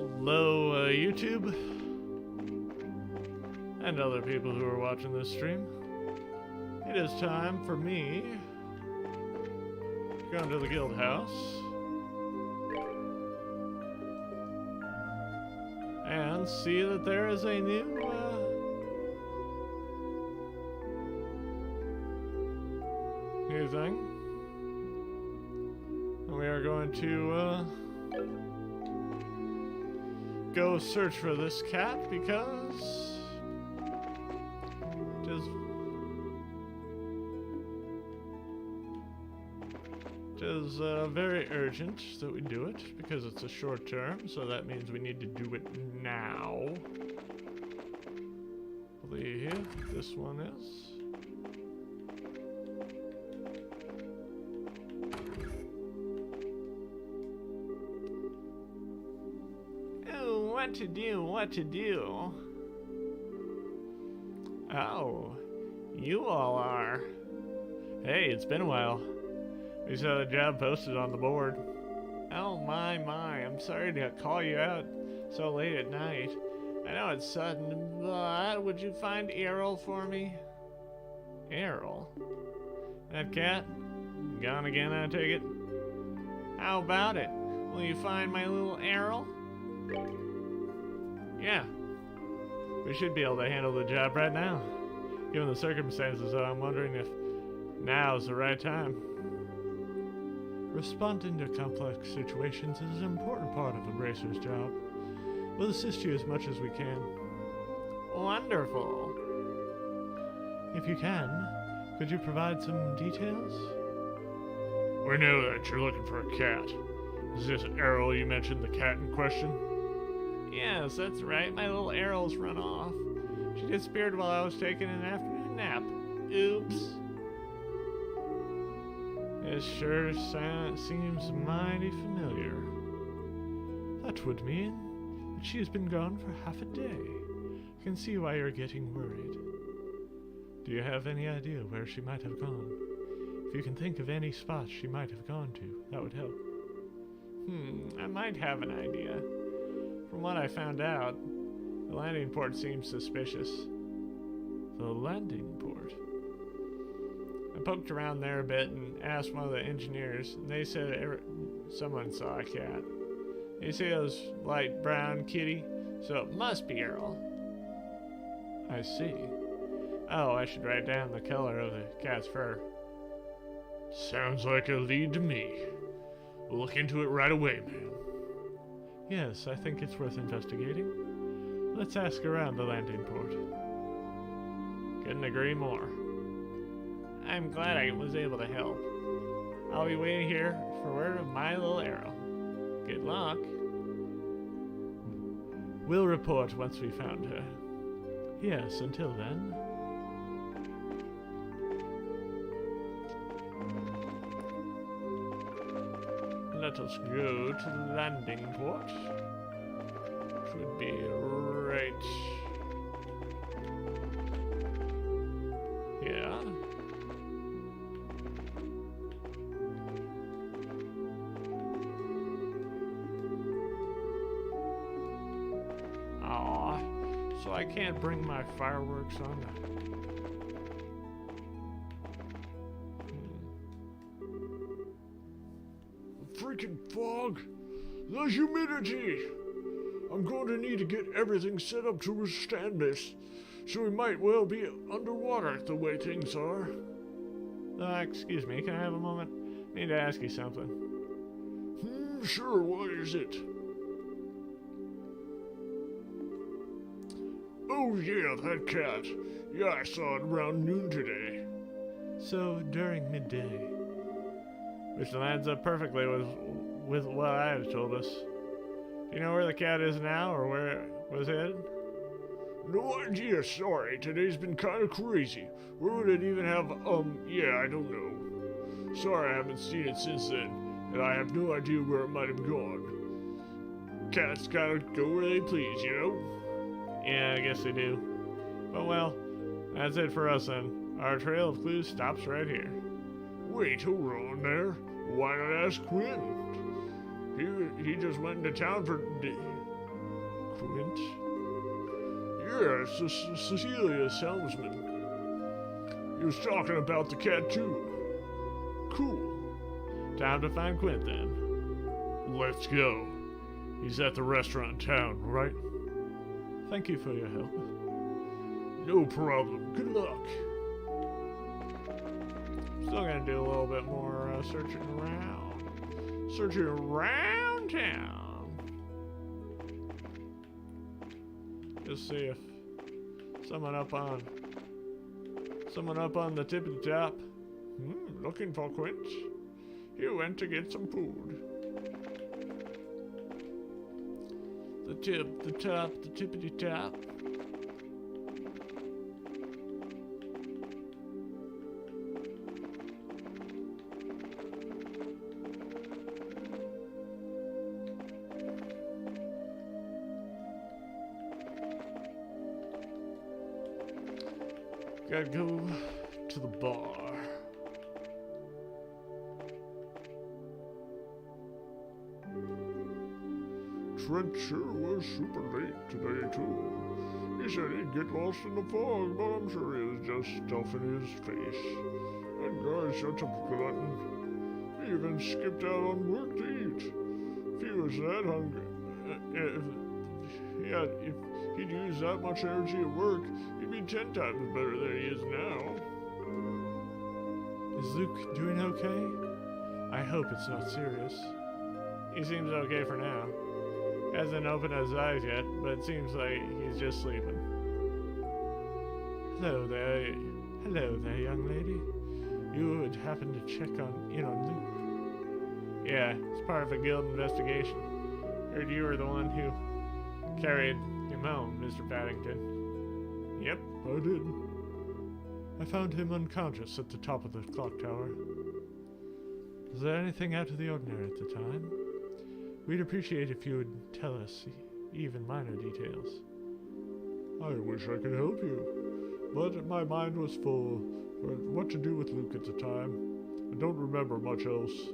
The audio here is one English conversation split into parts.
Hello, YouTube, and other people who are watching this stream. It is time for me to go into the guild house and see that there is a new thing. And we are going to go search for this cat because it is very urgent that we do it because it's a short term, so that means we need to do it now. I believe this one is. What to do? Oh, you all are. Hey, it's been a while. We saw the job posted on the board. Oh my, I'm sorry to call you out so late at night. I know it's sudden, but would you find Errol for me? Errol? That cat? Gone again, I take it? How about it? Will you find my little Errol? Yeah, we should be able to handle the job right now. Given the circumstances, though, I'm wondering if now's the right time. Responding to complex situations is an important part of a bracer's job. We'll assist you as much as we can. Wonderful. If you can, could you provide some details? We know that you're looking for a cat. Is this Errol you mentioned, the cat in question? Yes, that's right. My little Errol's run off. She disappeared while I was taking an afternoon nap. Oops. It sure seems mighty familiar. That would mean that she has been gone for half a day. I can see why you're getting worried. Do you have any idea where she might have gone? If you can think of any spots she might have gone to, that would help. I might have an idea. From what I found out, the landing port seems suspicious. The landing port? I poked around there a bit and asked one of the engineers, and they said someone saw a cat. They say it was light brown kitty, so it must be Errol. I see. Oh, I should write down the color of the cat's fur. Sounds like a lead to me. We'll look into it right away, man. Yes, I think it's worth investigating. Let's ask around the landing port. Couldn't agree more. I'm glad I was able to help. I'll be waiting here for word of my little Errol. Good luck. We'll report once we found her. Yes, until then. Let us go to the landing port. Should be right here. Aw, so I can't bring my fireworks on the freaking fog! The humidity! I'm going to need to get everything set up to withstand this, so we might well be underwater the way things are. Excuse me, can I have a moment? I need to ask you something. Sure, what is it? Oh yeah, that cat. Yeah, I saw it around noon today. So, during midday. Which lines up perfectly with what I had told us. Do you know where the cat is now, or where it was headed? No idea, sorry. Today's been kind of crazy. Where would it even have, yeah, I don't know. Sorry I haven't seen it since then, and I have no idea where it might have gone. Cats gotta go where they please, you know? Yeah, I guess they do. But well, that's it for us then. Our trail of clues stops right here. Wait, hold on there. Why not ask Quinn? He just went into town for Quint? Yes, Cecilia's helmsman. He was talking about the cat too. Cool. Time to find Quint then. Let's go. He's at the restaurant in town, right? Thank you for your help. No problem. Good luck. Still gonna do a little bit more searching around. Searching around town. Just see if someone up on the tippity top. Looking for Quint. He went to get some food. The tip, the top, the tippity top. Gotta go to the bar. Trent sure was super late today, too. He said he'd get lost in the fog, but I'm sure he was just stuffing his face. That guy's such a glutton. He even skipped out on work to eat. If he was that hungry, if he'd use that much energy at work, he'd be 10 times better than he is now. Is Luke doing okay? I hope it's not serious. He seems okay for now. Hasn't opened his eyes yet, but it seems like he's just sleeping. Hello there, young lady. You would happen to check in on Luke? Yeah, it's part of a guild investigation. Heard you were the one who carried him home, Mr. Paddington. Yep, I did. I found him unconscious at the top of the clock tower. Was there anything out of the ordinary at the time? We'd appreciate if you would tell us even minor details. I wish I could help you, but my mind was full for what to do with Luke at the time. I don't remember much else.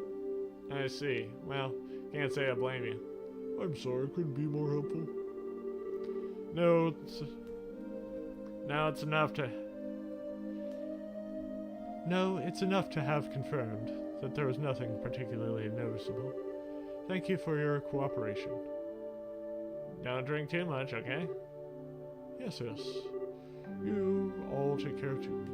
I see. Well, can't say I blame you. I'm sorry I couldn't be more helpful. No, it's enough to have confirmed that there was nothing particularly noticeable. Thank you for your cooperation. Don't drink too much, okay? Yes. You all take care too.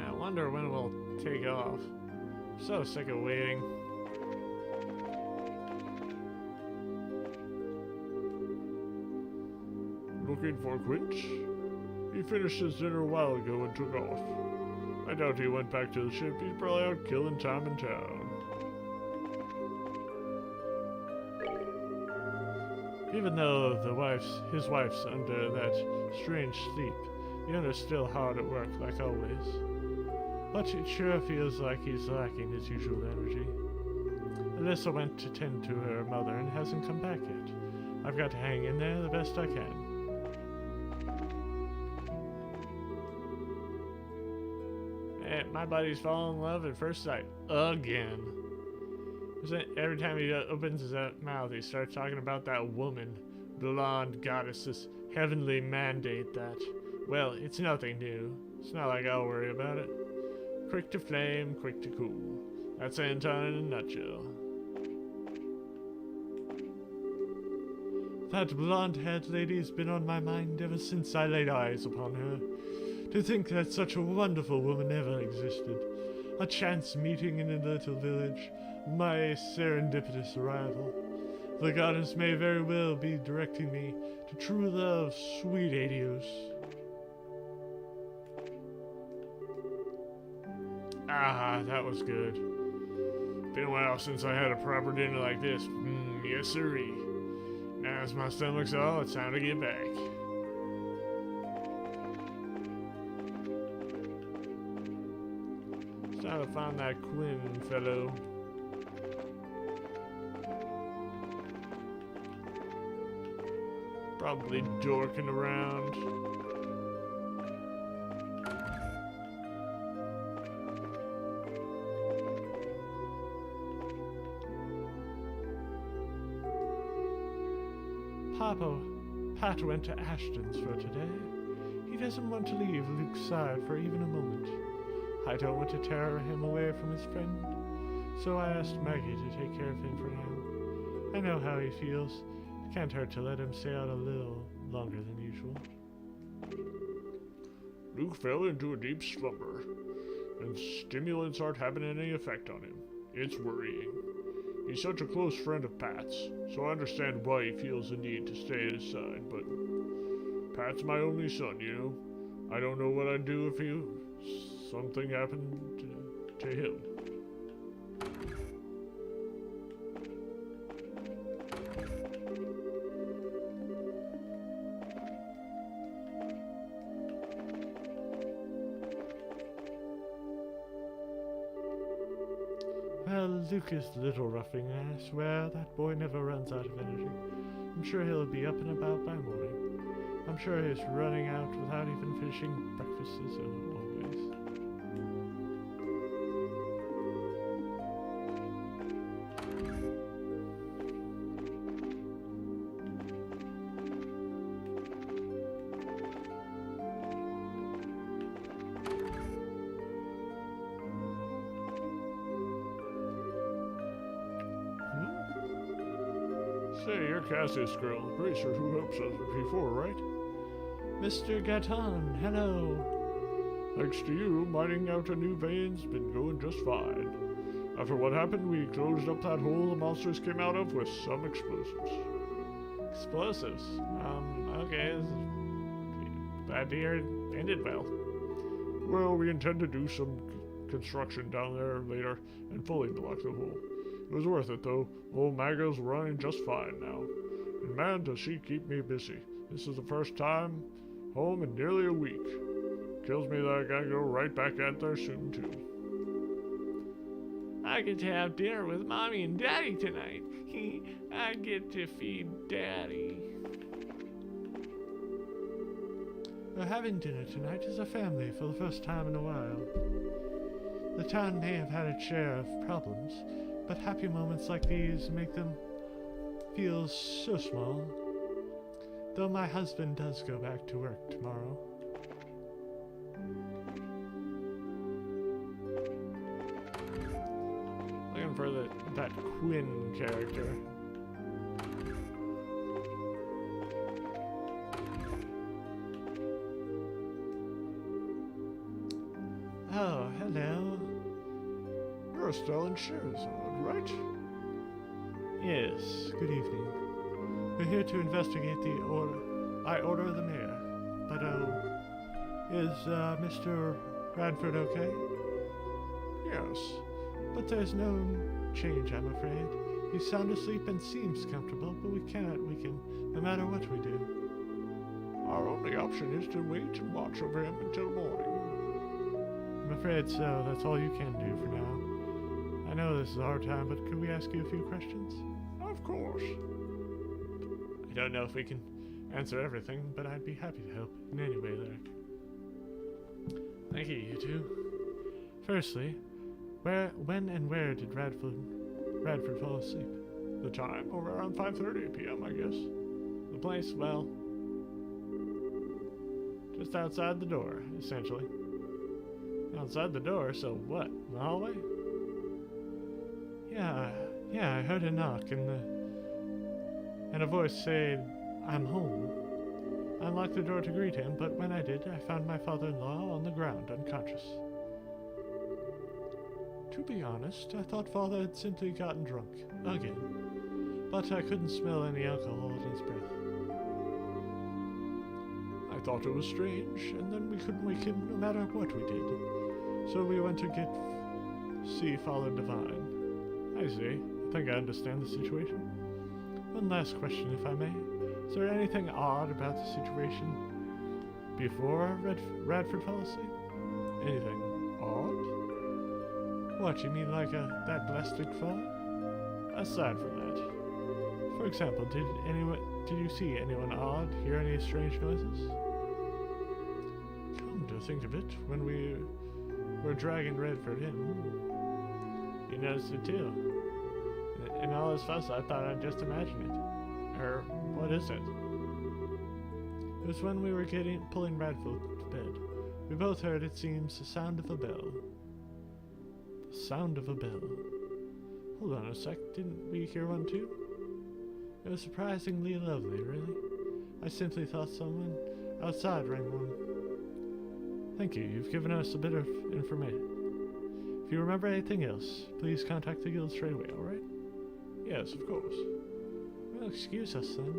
I wonder when we'll take off. I'm so sick of waiting. Looking for Quint? He finished his dinner a while ago and took off. I doubt he went back to the ship. He's probably out killing time in town. Even though his wife's under that strange sleep, the owner's still hard at work, like always. But it sure feels like he's lacking his usual energy. Alyssa went to tend to her mother and hasn't come back yet. I've got to hang in there the best I can. My buddy's fallen in love at first sight. Again. Every time he opens his mouth, he starts talking about that woman, blonde goddess, this heavenly mandate that, well, it's nothing new. It's not like I'll worry about it. Quick to flame, quick to cool. That's Anton in a nutshell. That blonde-haired lady's been on my mind ever since I laid eyes upon her. To think that such a wonderful woman ever existed. A chance meeting in a little village. My serendipitous arrival. The goddess may very well be directing me to true love, sweet Adios. Ah, that was good. Been a while since I had a proper dinner like this. Yes sirree. Now as my stomach's all, it's time to get back. Time to find that Quinn fellow. Probably dorking around. Papa Pat went to Ashton's for today. He doesn't want to leave Luke's side for even a moment. I don't want to tear him away from his friend, so I asked Maggie to take care of him for now. I know how he feels. It can't hurt to let him stay out a little longer than usual. Luke fell into a deep slumber, and stimulants aren't having any effect on him. It's worrying. He's such a close friend of Pat's, so I understand why he feels the need to stay at his side, but Pat's my only son, you know? I don't know what I'd do if something happened to him. Well, Luke is little roughing, and I swear that boy never runs out of energy. I'm sure he'll be up and about by morning. I'm sure he's running out without even finishing breakfast as always. Say, you're Cassius Grill, the racer who helps us before, right? Mr. Gaton, hello. Thanks to you, mining out a new vein's been going just fine. After what happened, we closed up that hole the monsters came out of with some explosives. Explosives? Okay. Glad to hear it ended well. Well, we intend to do some construction down there later and fully block the hole. It was worth it, though. Old Maga's running just fine now. And man, does she keep me busy. This is the first time home in nearly a week. Kills me that I gotta go right back out there soon, too. I get to have dinner with Mommy and Daddy tonight. I get to feed Daddy. We're having dinner tonight as a family for the first time in a while. The town may have had its share of problems, but happy moments like these make them feel so small. Though my husband does go back to work tomorrow. Looking for that Quinn character. Oh, hello. You're Stellan Sherazade, right? Yes, good evening. We're here to investigate the order of the mayor. But, is, Mr. Radford okay? Yes. But there's no change, I'm afraid. He's sound asleep and seems comfortable, but we cannot weaken, no matter what we do. Our only option is to wait and watch over him until morning. I'm afraid so. That's all you can do for now. I know this is a hard time, but could we ask you a few questions? Of course. I don't know if we can answer everything, but I'd be happy to help in any way that Thank you, you two. Firstly, when and where did Radford fall asleep? The time? Over around 5:30 p.m., I guess. The place, well, just outside the door, essentially. Outside the door, so what? The hallway? Yeah, I heard a knock and a voice saying, "I'm home." I unlocked the door to greet him, but when I did, I found my father-in-law on the ground, unconscious. To be honest, I thought Father had simply gotten drunk, again, but I couldn't smell any alcohol in his breath. I thought it was strange, and then we couldn't wake him no matter what we did. So we went to see Father Divine. I see. I think I understand the situation. One last question, if I may. Is there anything odd about the situation before Radford fell asleep? Anything odd? What, you mean like that blessed fall? Aside from that. For example, did you see anyone odd, hear any strange noises? Come to think of it, when we were dragging Radford in, you noticed it too. In all his fuss, I thought I'd just imagine it. Or, what is it? It was when we were pulling Radfield to bed. We both heard, it seems, the sound of a bell. The sound of a bell. Hold on a sec, didn't we hear one too? It was surprisingly lovely, really. I simply thought someone outside rang one. Thank you, you've given us a bit of information. If you remember anything else, please contact the guild straight away, alright? Yes, of course. Well, excuse us then.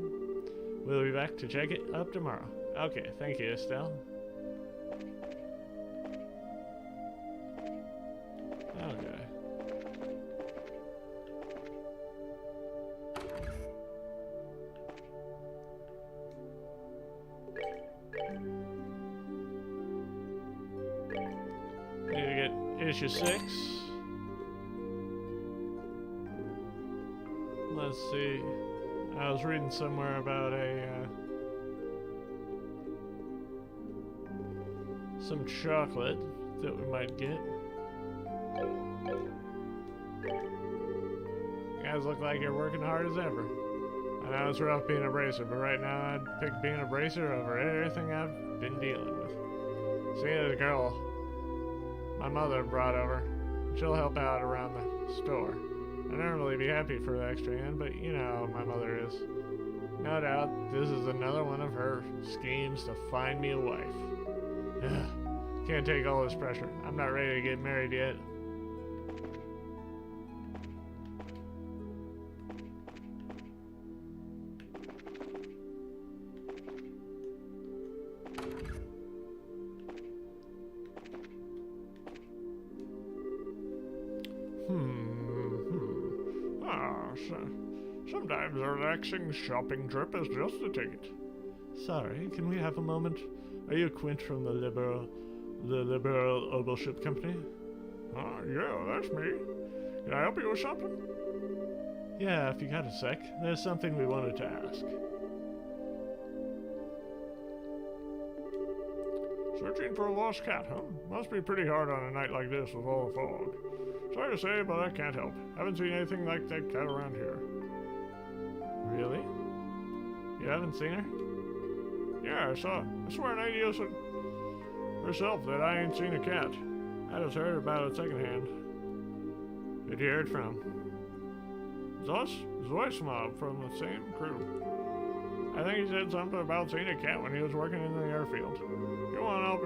We'll be back to check it up tomorrow. Okay, thank you, Estelle. Okay. Need to get issue 6. Let's see. I was reading somewhere about some chocolate that we might get. You guys look like you're working hard as ever. I know it's rough being a bracer, but right now I'd pick being a bracer over everything I've been dealing with. See, the girl my mother brought over. She'll help out around the store. I'd normally be happy for the extra hand, but you know how my mother is. No doubt, this is another one of her schemes to find me a wife. Can't take all this pressure. I'm not ready to get married yet. Sometimes a relaxing shopping trip is just a ticket. Sorry, can we have a moment? Are you Quint from the Liberal Ogleship Company? Yeah, that's me. Can I help you with something? Yeah, if you got a sec. There's something we wanted to ask. Searching for a lost cat, huh? Must be pretty hard on a night like this with all the fog. Sorry to say, but I can't help. Haven't seen anything like that cat around here. Really? You haven't seen her? Yeah, I saw. I swear Nadia said herself that I ain't seen a cat. I just heard about it secondhand. Who'd you hear it from? Zoismob from the same crew. I think he said something about seeing a cat when he was working in the airfield. If you want to help,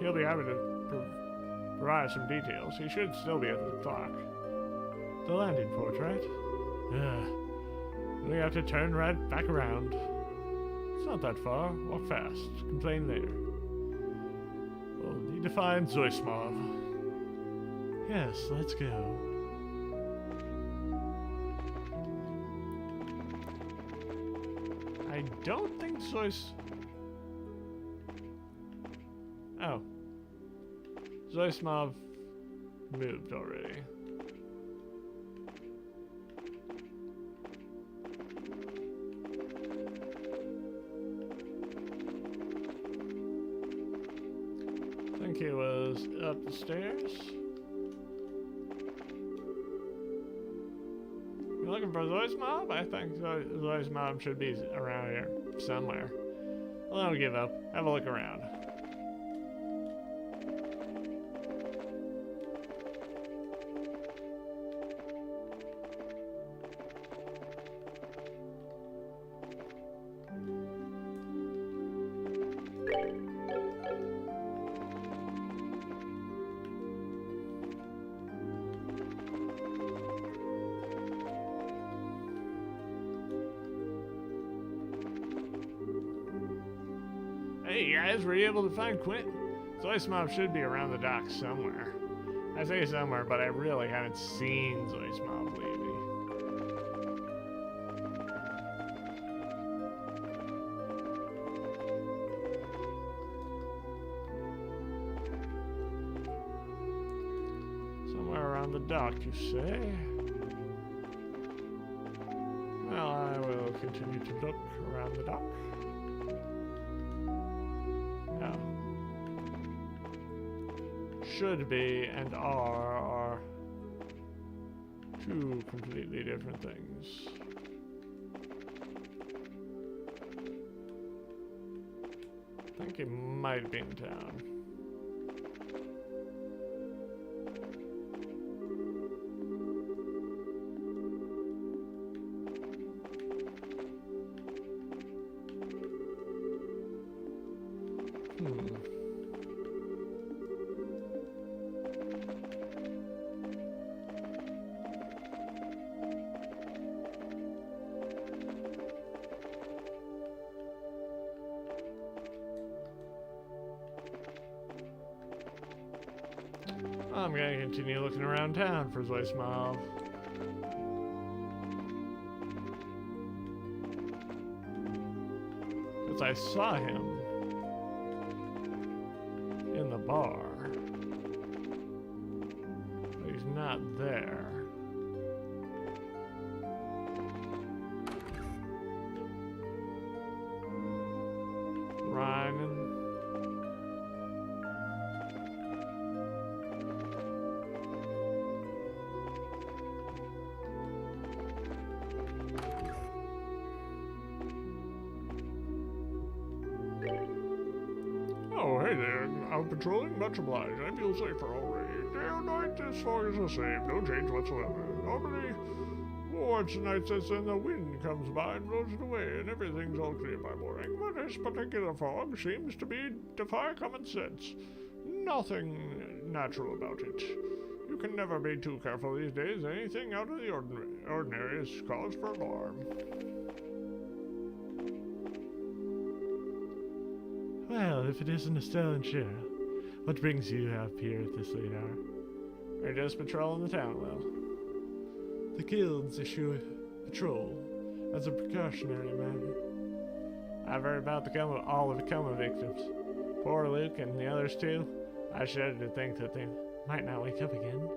he'll be happy to provide some details. He should still be at the dock. The landing port, right? We have to turn right back around. It's not that far. Walk fast. Complain later. We'll need to find Zoismov. Yes, let's go. I don't think Oh. Zoismov moved already. I think he was up the stairs. You looking for Zoismob? I think Zoismob should be around here somewhere. Well, don't give up. Have a look around. Hey guys, were you able to find Quint? Zoismob should be around the dock somewhere. I say somewhere, but I really haven't seen Zoismob lately. Somewhere around the dock, you say? Well, I will continue to look around the dock. Should be and are two completely different things. I think he might be in town. I'm gonna continue looking around town for Zoismov. Because I saw him in the bar. But he's not there. Ryan. Oh, hey there. Out patrolling? Much obliged. I feel safer already. Day or night, this fog is the same. No change whatsoever. Normally, once the night sets in, the wind comes by and blows it away, and everything's all clear by morning. But this particular fog seems to defy common sense. Nothing natural about it. You can never be too careful these days. Anything out of the ordinary is cause for alarm. Well, if it isn't Estelle and Shira, what brings you up here at this late hour? I just patrolling the town, well. The guilds issue a patrol as a precautionary matter. I've heard about all of the coma victims. Poor Luke and the others too. I shudder to think that they might not wake up again.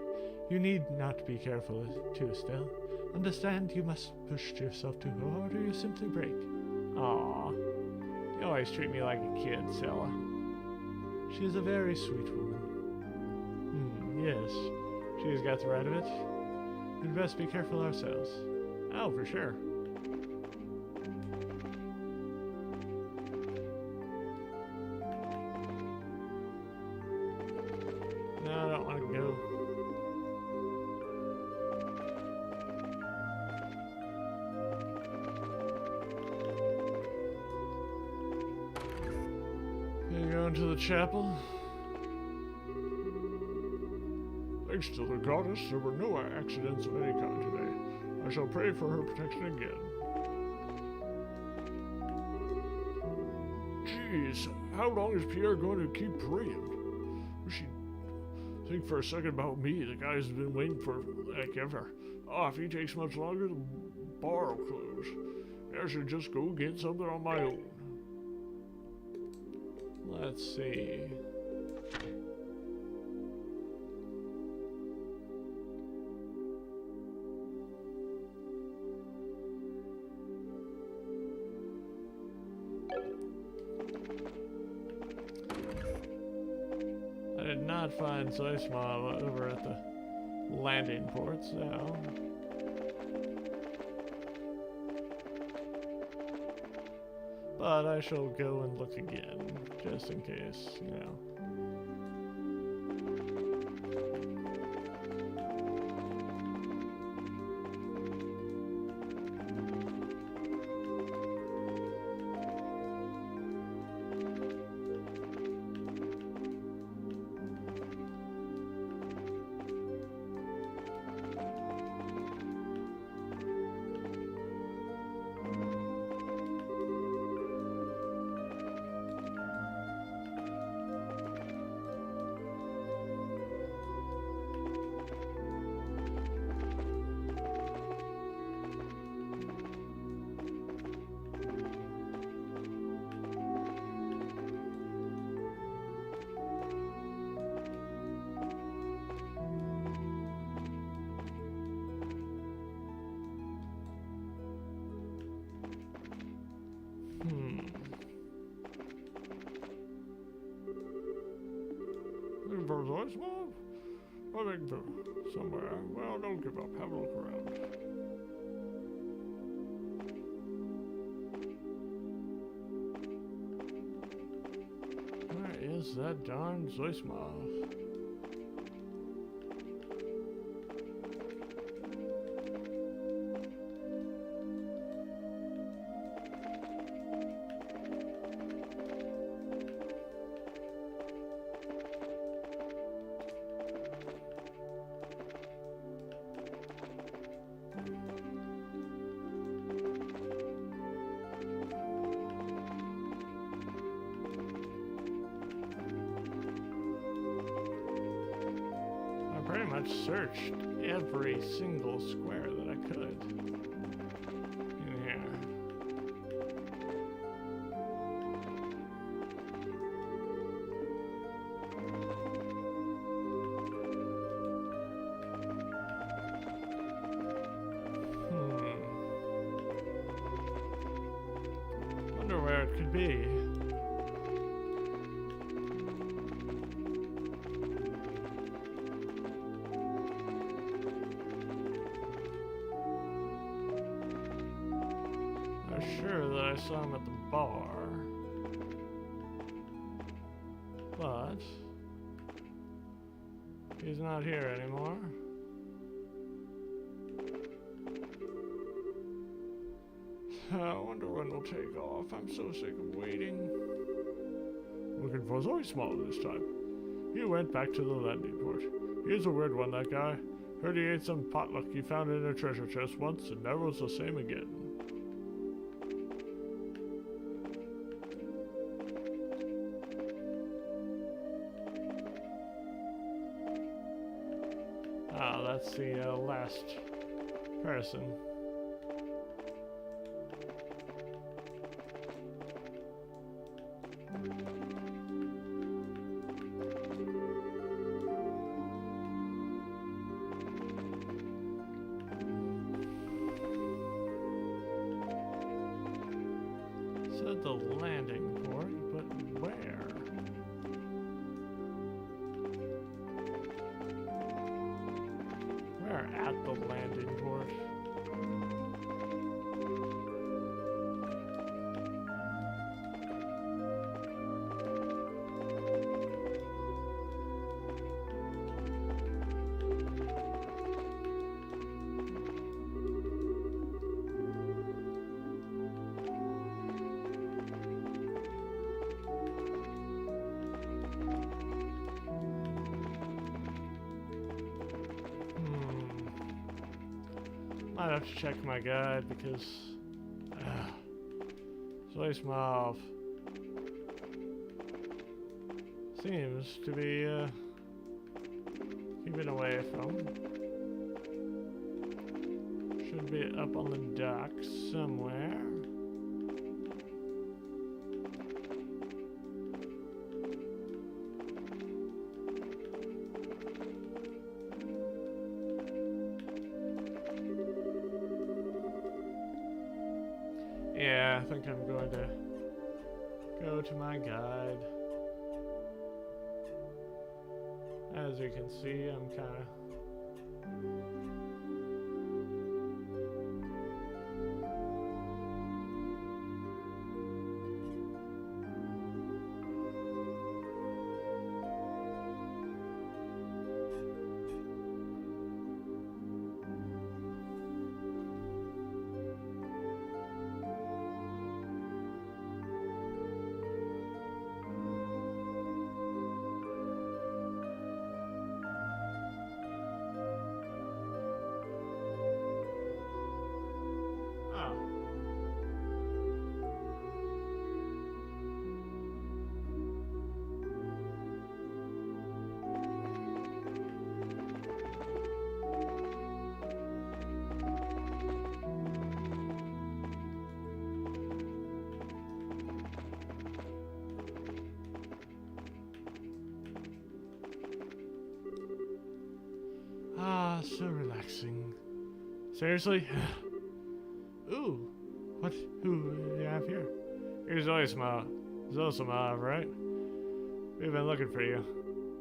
You need not be careful too, Estelle. Understand you must push yourself too hard or you simply break. Aww. You always treat me like a kid, Stella. She is a very sweet woman. Yes, she's got the right of it. We'd best be careful ourselves. Oh, for sure. No, I don't want to go. Going to the chapel? Thanks to the goddess, there were no accidents of any kind today. I shall pray for her protection again. Jeez, how long is Pierre going to keep praying? Does she think for a second about me, the guy who's been waiting for like ever? Oh, if he takes much longer, the bar will close. I should just go get something on my own. Let's see. I did not find Zoismov over at the landing port, so... But I shall go and look again, just in case, you know. Looking for Zoismov? I think somewhere. Well, don't give up. Have a look around. Yes, that darn Zoismov. Pretty much searched every single square that I could in here. Wonder where it could be. Sure that I saw him at the bar, but he's not here anymore. I wonder when we'll take off. I'm so sick of waiting. Looking for Zoismov this time. He went back to the landing port. He's a weird one, that guy. Heard he ate some potluck he found in a treasure chest once and never was the same again. Ah, that's the last person. Said the landing port, but where? Where at the landing port? Might have to check my guide because Zoismov seems to be keeping away from. Should be up on the dock somewhere. Yeah, I think I'm going to go to my guide. As you can see, I'm kind of so relaxing. Seriously? Ooh, who do you have here? Here's Zoismov, right? We've been looking for you.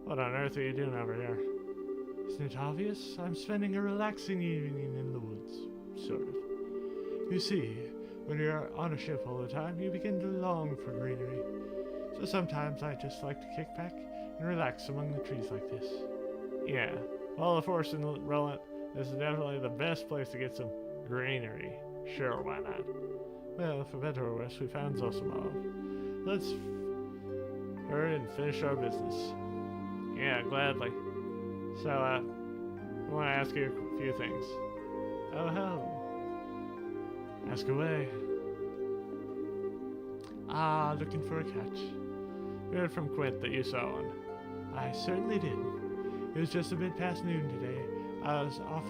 What on earth are you doing over here? Isn't it obvious? I'm spending a relaxing evening in the woods, sort of. You see, When you're on a ship all the time, you begin to long for greenery. So sometimes I just like to kick back and relax among the trees like this. Yeah, well, the forest in Relent, this is definitely the best place to get some greenery. Sure, why not? Well, for better or worse, we found Zosimov. Let's hurry and finish our business. Yeah, gladly. So, I want to ask you a few things. Oh, hell. Ask away. Ah, looking for a catch. We heard from Quint that you saw one. I certainly did. It was just a bit past noon today. I was off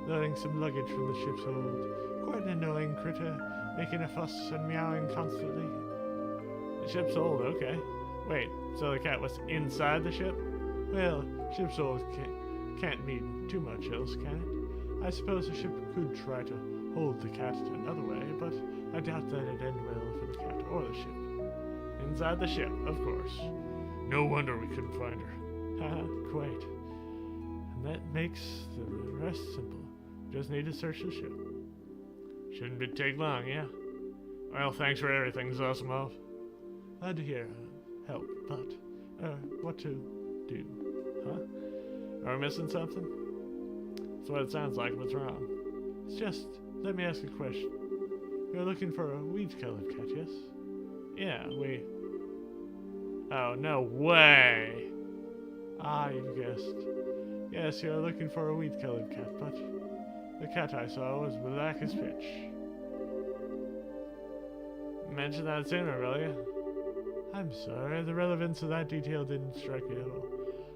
loading some luggage from the ship's hold. Quite an annoying critter, making a fuss and meowing constantly. The ship's hold, okay. Wait, so the cat was inside the ship? Well, ship's hold can't mean too much else, can it? I suppose the ship could try to hold the cat another way, but I doubt that it'd end well for the cat or the ship. Inside the ship, of course. No wonder we couldn't find her. Haha, quite. And that makes the rest simple. Just need to search the ship. Shouldn't take long, yeah? Well, thanks for everything, Zosimov. Glad to hear help, but what to do? Huh? Are we missing something? That's what it sounds like. What's wrong? It's just, let me ask a question. You're looking for a weed-colored cat, yes? Yeah, we... Oh, no way! Ah, you guessed. Yes, you're looking for a wheat-colored cat, but the cat I saw was black as pitch. Mention that sooner, will you? I'm sorry, the relevance of that detail didn't strike me at all.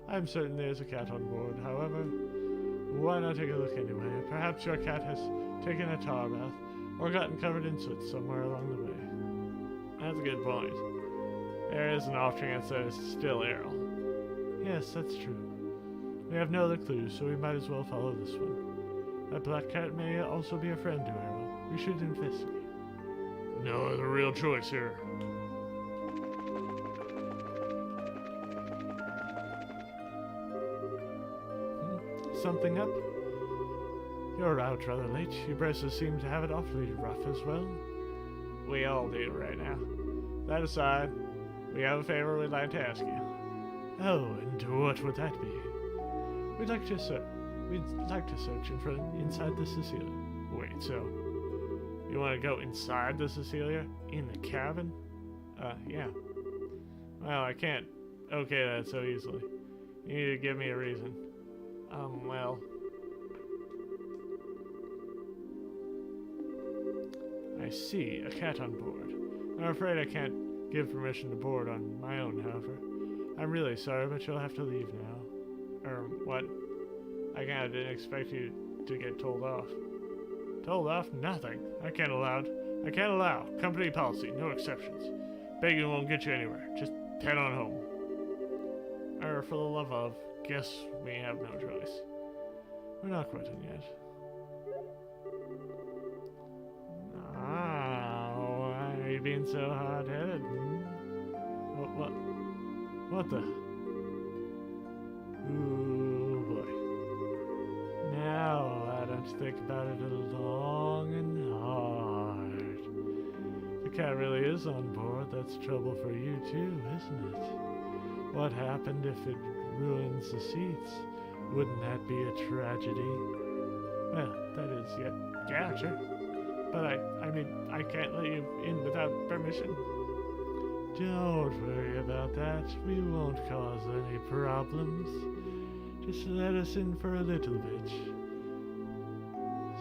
I'm certain there's a cat on board, however. Why not take a look anyway? Perhaps your cat has taken a tar bath, or gotten covered in soot somewhere along the way. That's a good point. There is an off chance that it's still Errol. Yes, that's true. We have no other clues, so we might as well follow this one. That black cat may also be a friend to Errol. We should investigate. No other real choice here. Something up? You're out rather late. Your braces seem to have it awfully rough as well. We all do right now. That aside, we have a favor we'd like to ask you. Oh, and what would that be? We'd like to search inside the Cecilia. Wait, so you want to go inside the Cecilia? In the cabin? Yeah. Well, I can't okay that so easily. You need to give me a reason. Well... I see, a cat on board. I'm afraid I can't give permission to board on my own, however. I'm really sorry, but you'll have to leave now. Or, what? I kinda didn't expect you to get told off. Told off? Nothing. I can't allow. Company policy, no exceptions. Begging won't get you anywhere. Just head on home. Or, for the love of, guess we have no choice. We're not quitting yet. Oh, why are you being so hard-headed? What the? Ooh, boy. Now, why don't you think about it long and hard? The cat really is on board. That's trouble for you too, isn't it? What happened if it ruins the seats? Wouldn't that be a tragedy? Well, that is, yeah, sure. But I mean, I can't let you in without permission. Don't worry about that. We won't cause any problems. Just let us in for a little bit.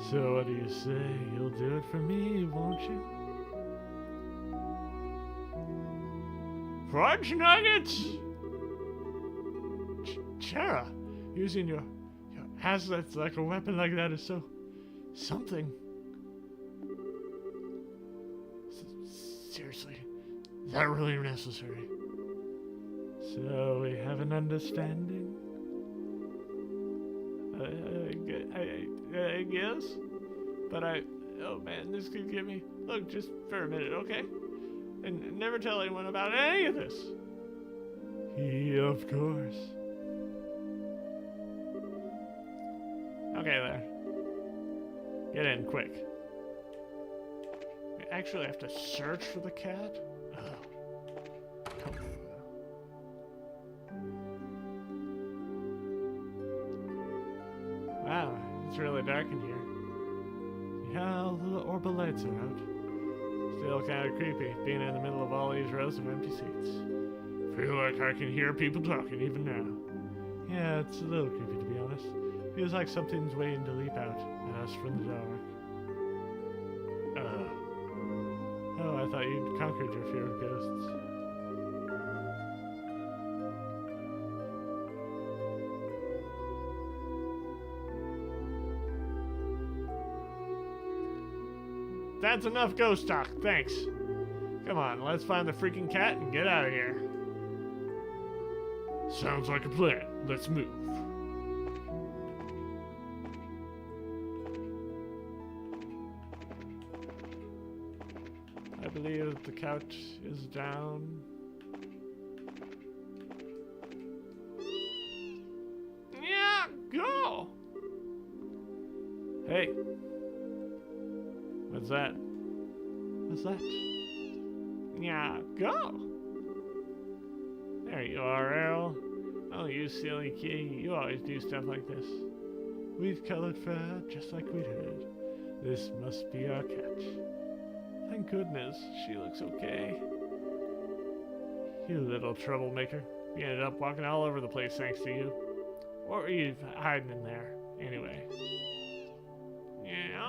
So what do you say? You'll do it for me, won't you? Fudge nuggets! Chara, using your assets like a weapon like that is so... something. Seriously, is that really necessary? So we have an understanding? I guess? But oh man, this could get me... Look, just for a minute, okay? And never tell anyone about any of this. Of course. Okay, there. Get in, quick. Yeah. actually have to search for the cat? Oh. Come on. Wow, it's really dark in here. Yeah, all the orbital lights are out. Still kind of creepy, being in the middle of all these rows of empty seats. Feel like I can hear people talking even now. Yeah, it's a little creepy to be honest. Feels like something's waiting to leap out at us from the dark. Oh, I thought you'd conquered your fear of ghosts. That's enough ghost talk, thanks. Come on, let's find the freaking cat and get out of here. Sounds like a plan. Let's move. I believe the couch is down. Yeah, go! Hey. What's that? What's that? Yeah, go! There you are, Errol. Oh, you silly kitty. You always do stuff like this. We've colored fur just like we'd heard. This must be our cat. Thank goodness she looks okay. You little troublemaker. We ended up walking all over the place thanks to you. What were you hiding in there, anyway? Yeah.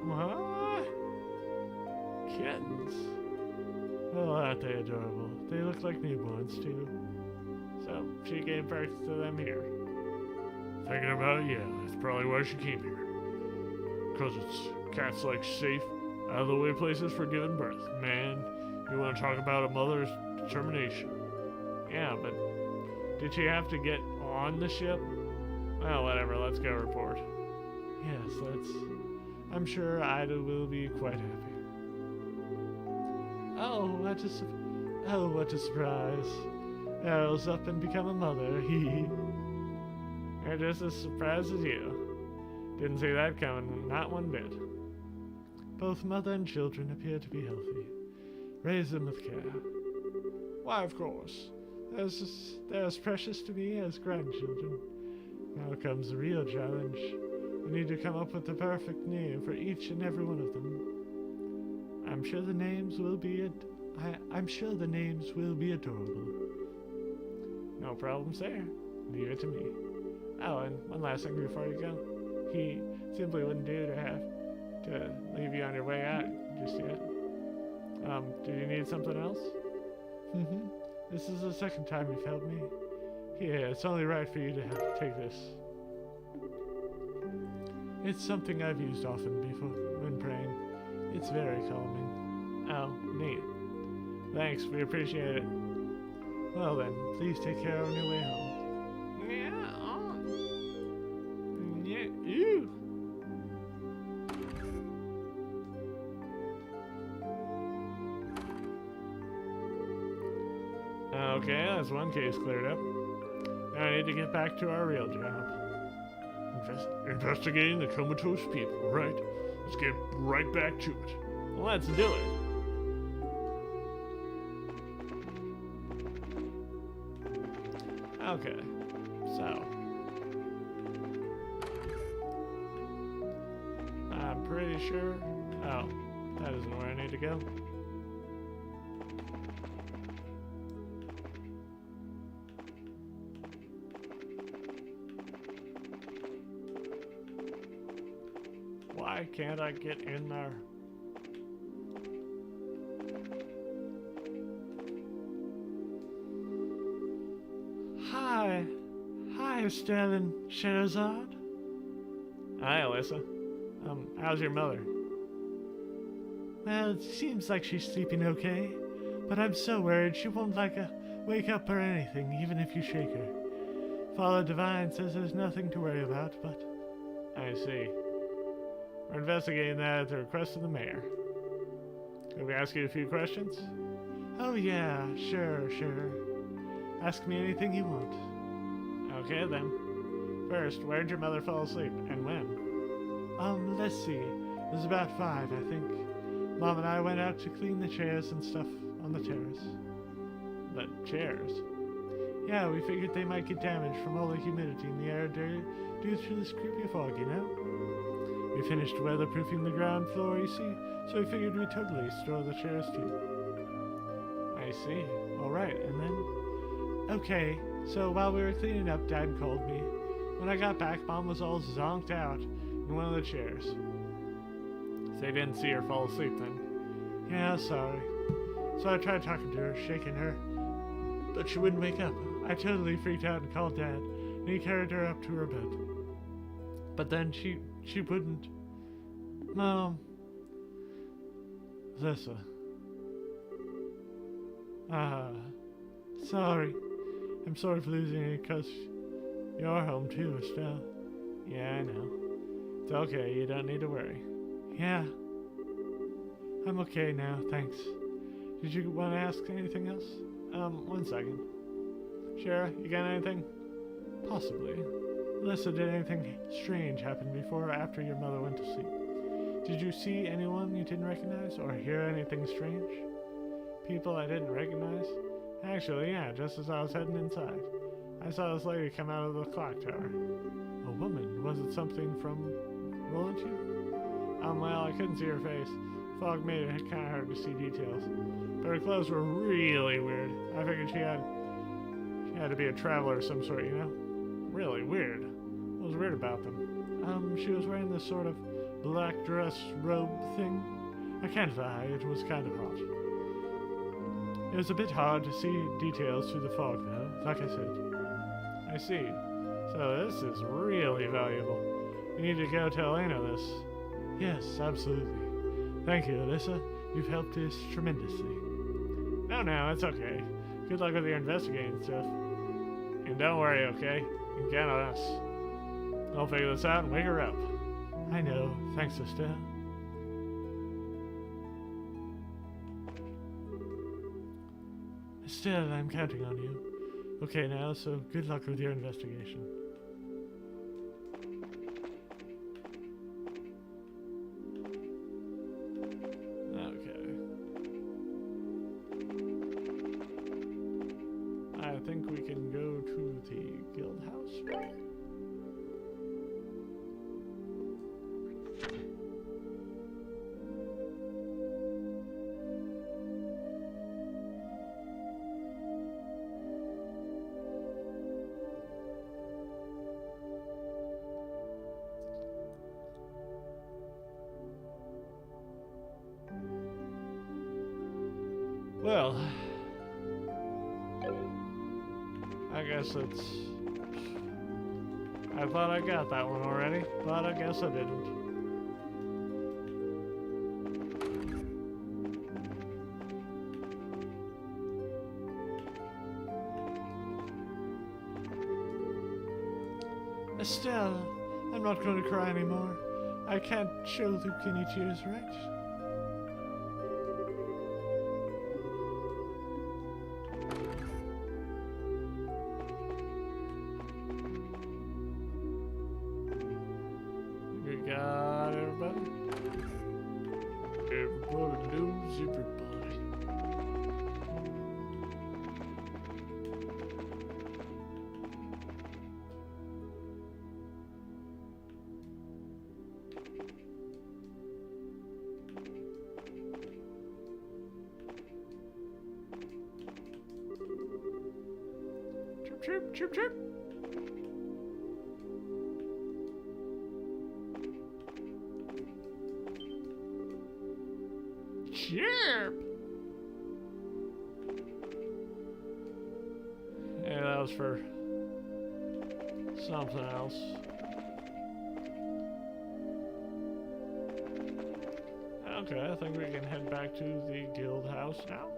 What? Kittens. Oh, aren't they adorable? They look like newborns, too. So, she gave birth to them here. Thinking about it, yeah, that's probably why she came here. Because it's cats like safe, out of the way places for giving birth. Man, you want to talk about a mother's determination. Yeah, but did she have to get on the ship? Well, whatever, let's go report. Yes, let's. I'm sure Ida will be quite happy. Oh, what a surprise. Errol's up and become a mother, hee. They're just as surprised as you. Didn't see that coming, not one bit. Both mother and children appear to be healthy. Raise them with care. Why, of course. They're as precious to me as grandchildren. Now comes the real challenge. I need to come up with the perfect name for each and every one of them. I'm sure the names will be adorable. No problems there. Leave it to me. Oh, and one last thing before you go. He simply wouldn't do to have to leave you on your way out just yet. Do you need something else? This is the second time you've helped me. Yeah, it's only right for you to take this. It's something I've used often before when praying. It's very calming. Oh, neat. Thanks, we appreciate it. Well then, please take care on your way home. Yeah, ew. Okay, that's one case cleared up. Now I need to get back to our real job. Investigating the comatose people, right? Let's get right back to it. Let's do it. Okay, so I'm pretty sure. Oh, that isn't where I need to go. Why can't I get in there? Hi, Sterling Sherazade. Hi, Alyssa. How's your mother? Well, it seems like she's sleeping okay, but I'm so worried she won't wake up or anything, even if you shake her. Father Divine says there's nothing to worry about, but... I see. We're investigating that at the request of the mayor. Can we ask you a few questions? Oh yeah, sure. Ask me anything you want. Okay then. First, where'd your mother fall asleep, and when? Let's see. It was about 5, I think. Mom and I went out to clean the chairs and stuff on the terrace. The chairs? Yeah, we figured they might get damaged from all the humidity in the air due to this creepy fog, you know? We finished weatherproofing the ground floor, you see, so we figured we'd totally store the chairs too. I see. Alright, and then? Okay, so while we were cleaning up, Dad called me. When I got back, Mom was all zonked out in one of the chairs. So you didn't see her fall asleep then? Yeah, sorry. So I tried talking to her, shaking her, but she wouldn't wake up. I totally freaked out and called Dad, and he carried her up to her bed. But then she wouldn't. Mom. Alyssa. Sorry. I'm sorry for losing you because you're home too, Estelle. Yeah, I know. It's okay, you don't need to worry. Yeah. I'm okay now, thanks. Did you want to ask anything else? 1 second. Shara, you got anything? Possibly. Alyssa, did anything strange happen before or after your mother went to sleep? Did you see anyone you didn't recognize or hear anything strange? People I didn't recognize? Actually, yeah, just as I was heading inside. I saw this lady come out of the clock tower. A woman? Was it something from Roland Tube? Well, I couldn't see her face. Fog made it kind of hard to see details. But her clothes were really weird. I figured she had to be a traveler of some sort, you know? Really weird. What was weird about them? She was wearing this sort of black dress robe thing. I can't lie, it was kind of hot. It was a bit hard to see details through the fog, though, like I said. I see. So this is really valuable. You need to go tell Ana this. Yes, absolutely. Thank you, Alyssa. You've helped us tremendously. No, it's okay. Good luck with your investigating stuff. And don't worry, okay? You can count on us. I'll figure this out and wake her up. I know. Thanks, Estelle. Estelle, I'm counting on you. Okay now, so good luck with your investigation. Okay. I think we can go to the guild house now. Well, I guess it's... I thought I got that one already, but I guess I didn't. Estelle, I'm not going to cry anymore. I can't show Luke any tears, right? We got everybody. Everybody knows everybody. Chirp, chirp, chirp, chirp. Chirp! Yeah, that was for something else. Okay, I think we can head back to the guild house now.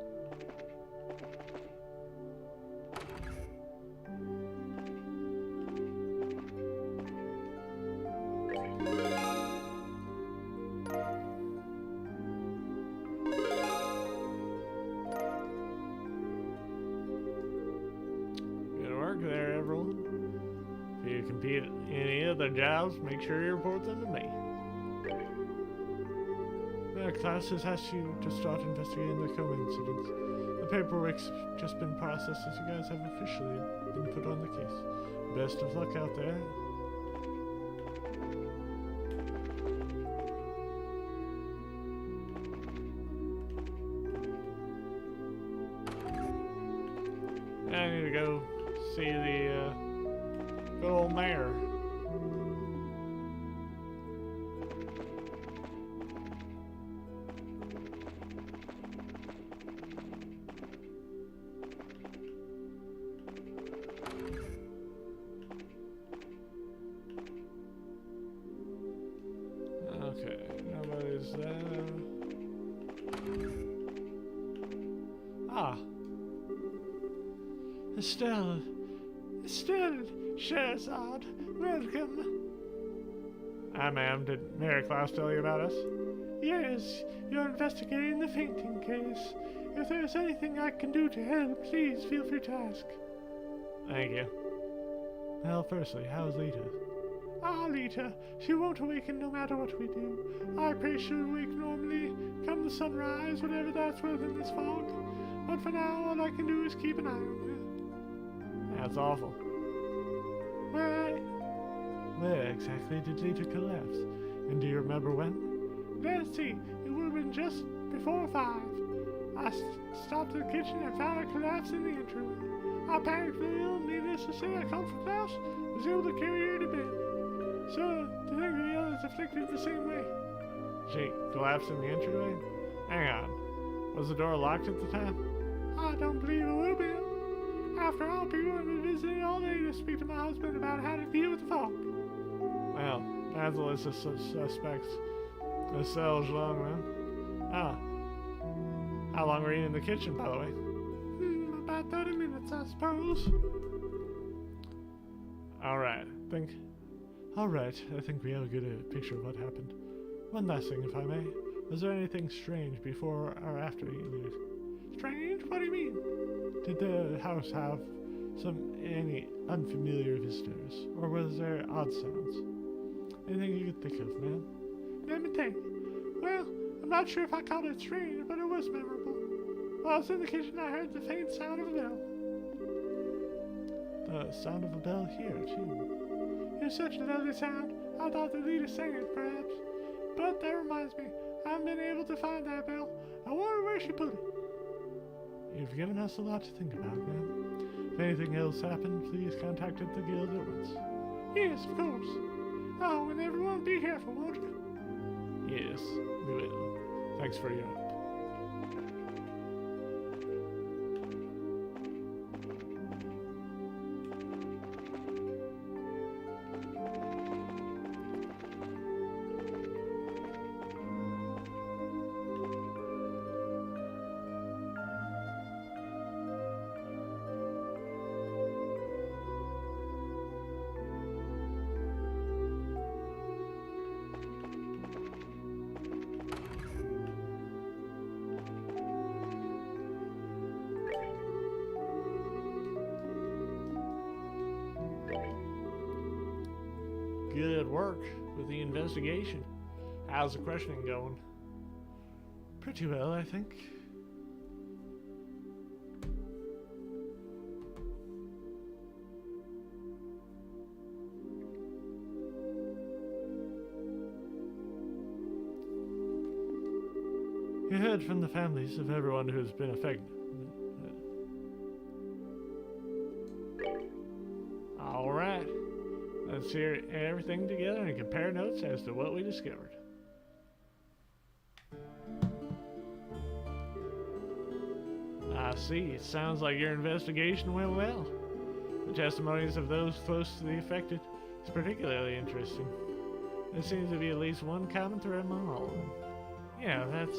Good work there, everyone. jobs, make sure you report them to me. The class has asked you to start investigating the coincidence. The paperwork's just been processed as you guys have officially been put on the case. Best of luck out there. I need to go see the good old mayor. Okay, nobody's there. Ah. Estelle, Sherazade, welcome. Hi, ma'am. Did Mary Klaus tell you about us? Yes, you're investigating the fainting case. If there's anything I can do to help, please feel free to ask. Thank you. Well, firstly, how's Lita? Ah, Lita, she won't awaken no matter what we do. I pray she'll awake normally, come the sunrise, whatever that's worth in this fog. But for now, all I can do is keep an eye on her. That's awful. Where exactly did Lita collapse? And do you remember when? Let's see, it would have been just before 5. I stopped at the kitchen and found her collapsed in the entryway. I panicked a little, needless to say, I called for Klaus, was able to carry her to bed. So, to think the others afflicted the same way. She collapsed in the entryway? Hang on. Was the door locked at the time? I don't believe it would have been. After all, people have been visiting all day to speak to my husband about how to deal with the fog. Well, that's a list of suspects. Estelle Jean, man. Ah. How long were you in the kitchen, by the way? About 30 minutes, I suppose. Alright, I think we have a good picture of what happened. One last thing, if I may. Was there anything strange before or after you leave? Strange? What do you mean? Did the house have any unfamiliar visitors? Or was there odd sounds? Anything you could think of, man? Let me think. Well, I'm not sure if I called it strange, but it was memorable. While I was in the kitchen, I heard the faint sound of a bell. The sound of a bell here, too. It was such a lovely sound, I thought the leader sang it, perhaps. But that reminds me, I haven't been able to find that bell. I wonder where she put it. You've given us a lot to think about, man. If anything else happened, please contact the guild at once. Yes, of course. Oh, and everyone be careful, won't you? Yes, we will. Thanks for your help. Good work with the investigation. How's the questioning going? Pretty well, I think. You heard from the families of everyone who's been affected. All right. Let's hear everything together and compare notes as to what we discovered. I see. It sounds like your investigation went well. The testimonies of those close to the affected is particularly interesting. There seems to be at least one common thread among all of them. Yeah, that's...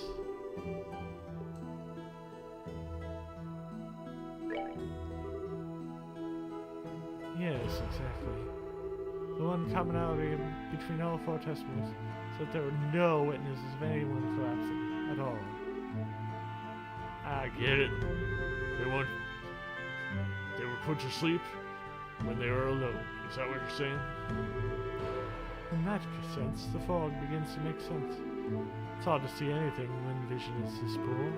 Yes, exactly. The one commonality between all 4 testimonies is that there were no witnesses of anyone collapsing at all. I get it. They were put to sleep when they were alone. Is that what you're saying? In that sense, the fog begins to make sense. It's hard to see anything when vision is this poor.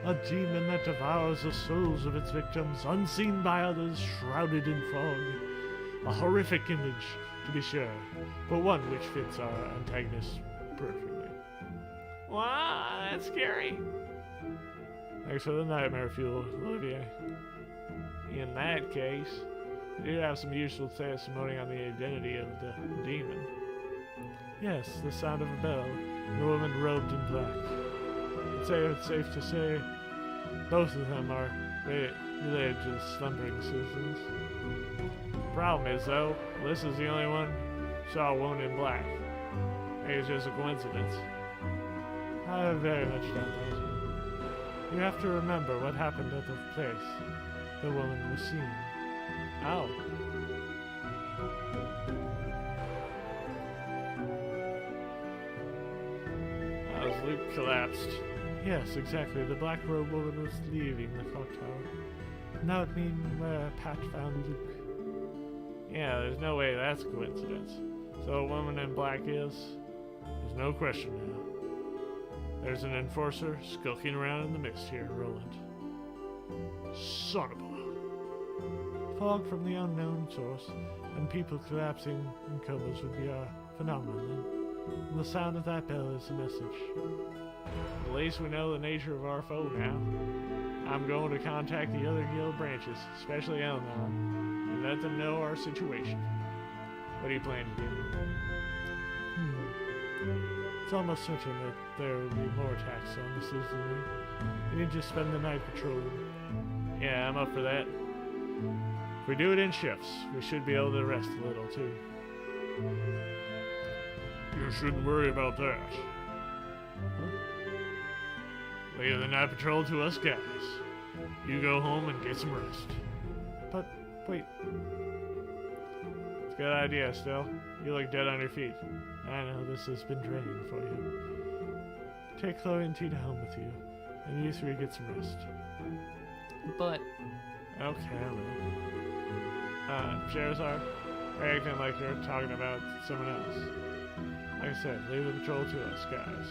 A demon that devours the souls of its victims, unseen by others, shrouded in fog. A horrific image, to be sure, but one which fits our antagonist perfectly. Wow, that's scary. Thanks for the nightmare fuel, Olivier. In that case, you do have some useful testimony on the identity of the demon. Yes, the sound of a bell, and a woman robed in black. I'd say it's safe to say both of them are related to the slumbering citizens. Problem is, though, Alyssa's the only one who saw a woman in black. Maybe it's just a coincidence. I very much doubt that. You have to remember what happened at the place the woman was seen. Oh. As Luke collapsed. Yes, exactly. The black-robed woman was leaving the clock tower. And that would mean where Pat found Luke. Yeah, there's no way that's a coincidence. So a woman in black is? There's no question now. There's an enforcer skulking around in the mist here, Roland. Son of a... Fog from the unknown source, and people collapsing in comas would be a phenomenon then. And the sound of that bell is the message. At least we know the nature of our foe now. I'm going to contact the other guild branches, especially Eleanor, and let them know our situation. What do you plan to do? It's almost certain that there will be more attacks on the citizenry. We need to spend the night patrolling. Yeah, I'm up for that. If we do it in shifts, we should be able to rest a little, too. You shouldn't worry about that. Huh? Leave the night patrol to us guys. You go home and get some rest. But, wait. It's a good idea, still. You look dead on your feet. I know this has been draining for you. Take Chloe and Tina home with you, and you three get some rest. But... Okay, I will. Sherazar, are you acting like you're talking about someone else? Like I said, leave the patrol to us, guys.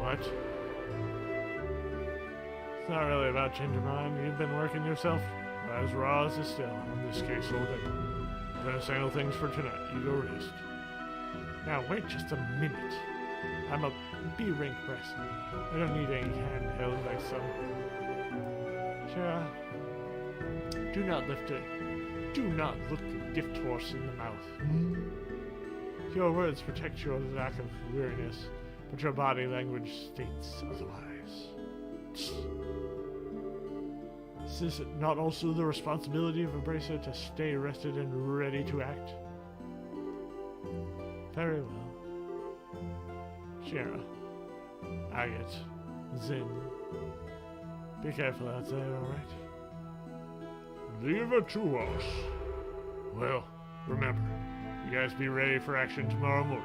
What? It's not really about Gingermine. You've been working yourself as raw as a still on this case all day. I'm gonna settle things for tonight. You go rest. Now wait just a minute. I'm a B-rank wrestler. I don't need any handheld like some. Shara, do not lift it. Do not look a gift horse in the mouth. Your words protect your lack of weariness, but your body language states otherwise. Is it not also the responsibility of a bracer to stay rested and ready to act? Very well. Shara, Agate, Zin. Be careful out there, alright? Leave it to us. Well, remember, you guys be ready for action tomorrow morning.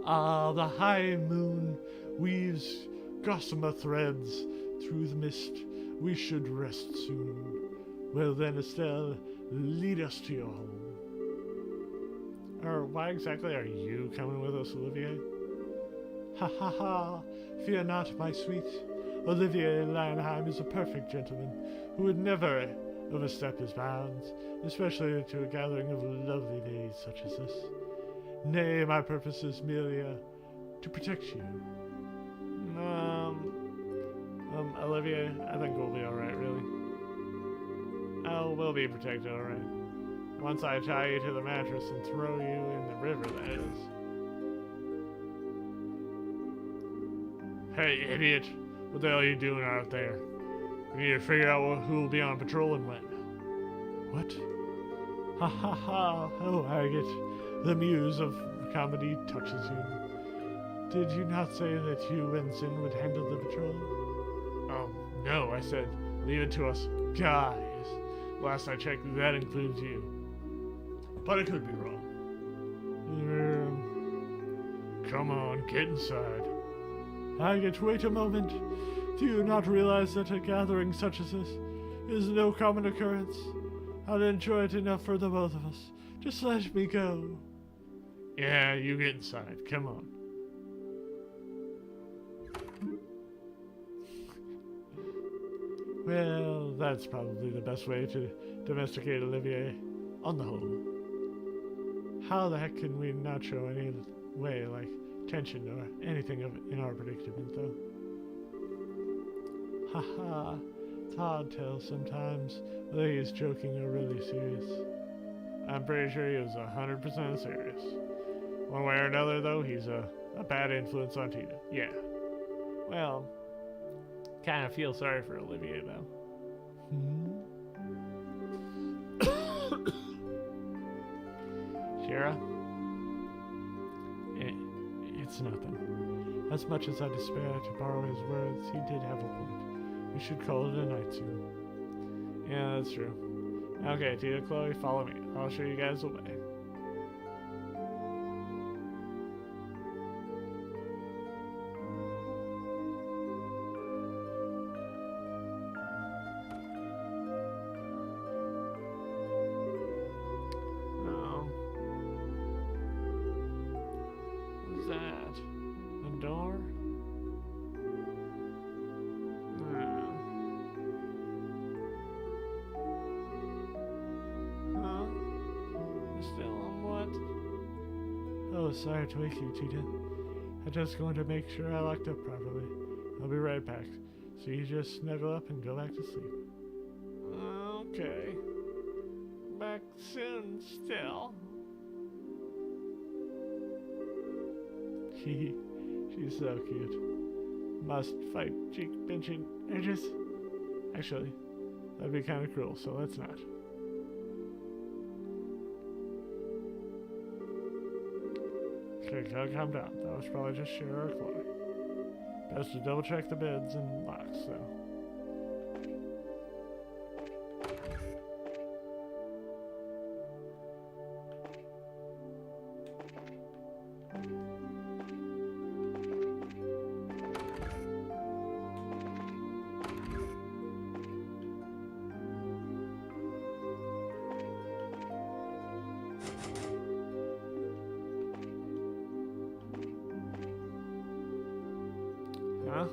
Ah, the high moon weaves gossamer threads through the mist. We should rest soon. Well then, Estelle, lead us to your home. Or why exactly are you coming with us, Olivier? Ha ha ha! Fear not, my sweet. Olivier Lionheim is a perfect gentleman who would never overstep his bounds, especially to a gathering of lovely ladies such as this. Nay, my purpose is merely to protect you. Olivier, I think we'll be alright, really. Oh, we'll be protected, alright. Once I tie you to the mattress and throw you in the river, that is. Hey, idiot. What the hell are you doing out there? We need to figure out who will be on patrol and when. What? Ha ha ha! Oh, Agate, the muse of comedy touches you. Did you not say that you and Zin would handle the patrol? No, I said, leave it to us guys. Last I checked, that includes you. But I could be wrong. Come on, get inside. Haggett, wait a moment. Do you not realize that a gathering such as this is no common occurrence? I'd enjoy it enough for the both of us. Just let me go. Yeah, you get inside. Come on. Well, that's probably the best way to domesticate Olivier, on the whole. How the heck can we not show any way, like tension or anything in our predicament, though? Haha, it's hard to tell sometimes whether he is joking or really serious. I'm pretty sure he was 100% serious. One way or another, though, he's a bad influence on Tina. Yeah. Well, kind of feel sorry for Olivier, though. Shira? It's nothing. As much as I despair to borrow his words, he did have a point. We should call it a night soon. Yeah, that's true. Okay, Tina, Chloe, follow me. I'll show you guys the way. What's that? A door? Huh? Still on what? Oh, sorry to wake you, Tita. I'm just going to make sure I locked up properly. I'll be right back. So you just snuggle up and go back to sleep. Okay. Back soon, still. She's so cute. Must fight cheek pinching edges. Actually, that'd be kind of cruel, so let's not. Okay, calm down. That was probably just Shira or Chloe. Best to double check the beds and locks, though. Huh?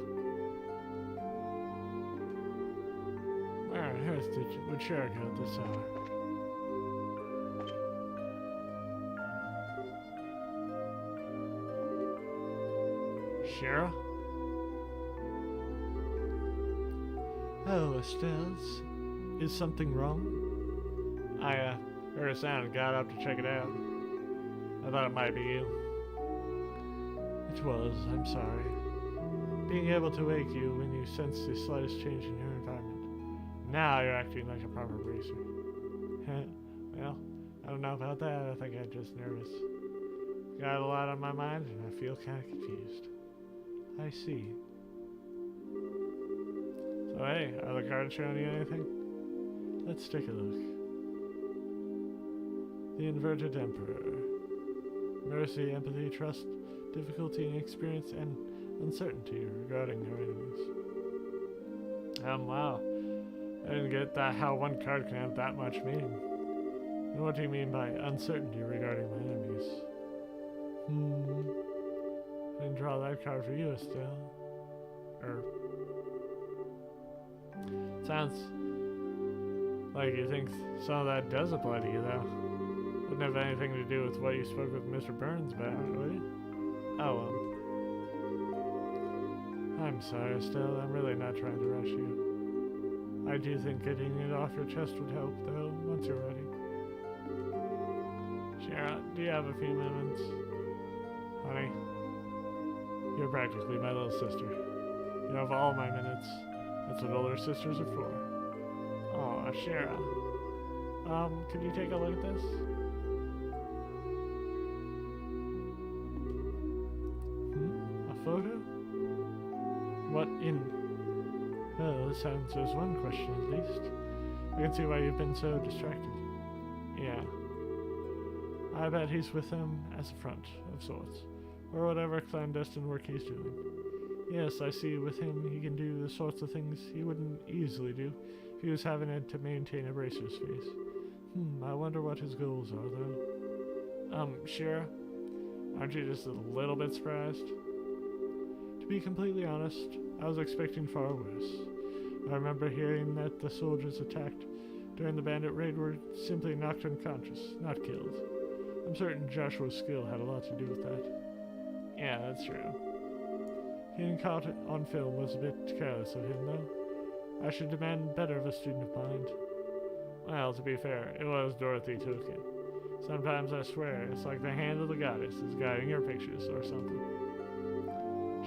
Where on earth would Shira go at this hour? Shira? Oh, Estelle, is something wrong? I heard a sound and got up to check it out. I thought it might be you. It was, I'm sorry. Being able to wake you when you sense the slightest change in your environment. Now you're acting like a proper bracer. Well, I don't know about that. I think I'm just nervous. Got a lot on my mind and I feel kind of confused. I see. So hey, are the cards showing you anything? Let's take a look. The Inverted Emperor. Mercy, empathy, trust, difficulty in experience, and uncertainty regarding your enemies. Wow. I didn't get that how one card can have that much meaning. And what do you mean by uncertainty regarding my enemies? I didn't draw that card for you, Estelle. Sounds like you think some of that does apply to you, though. Wouldn't have anything to do with what you spoke with Mr. Burns about, would it? Oh, I'm sorry, Estelle. I'm really not trying to rush you. I do think getting it off your chest would help, though, once you're ready. Shira, do you have a few moments? Honey, you're practically my little sister. You have all my minutes. That's what older sisters are for. Aw, Shira. Can you take a look at this? A photo? What in... Well, this answers one question at least. I can see why you've been so distracted. Yeah. I bet he's with them as a front of sorts. or whatever clandestine work he's doing. Yes, I see with him he can do the sorts of things he wouldn't easily do if he was having to maintain a bracer's face. I wonder what his goals are, though. Shira, aren't you just a little bit surprised? To be completely honest, I was expecting far worse. I remember hearing that the soldiers attacked during the bandit raid were simply knocked unconscious, not killed. I'm certain Joshua's skill had a lot to do with that. Yeah, that's true. Getting caught on film was a bit careless of him, though. I should demand better of a student of mine. Well, to be fair, it was Dorothy Tolkien. Sometimes I swear it's like the hand of the goddess is guiding your pictures or something.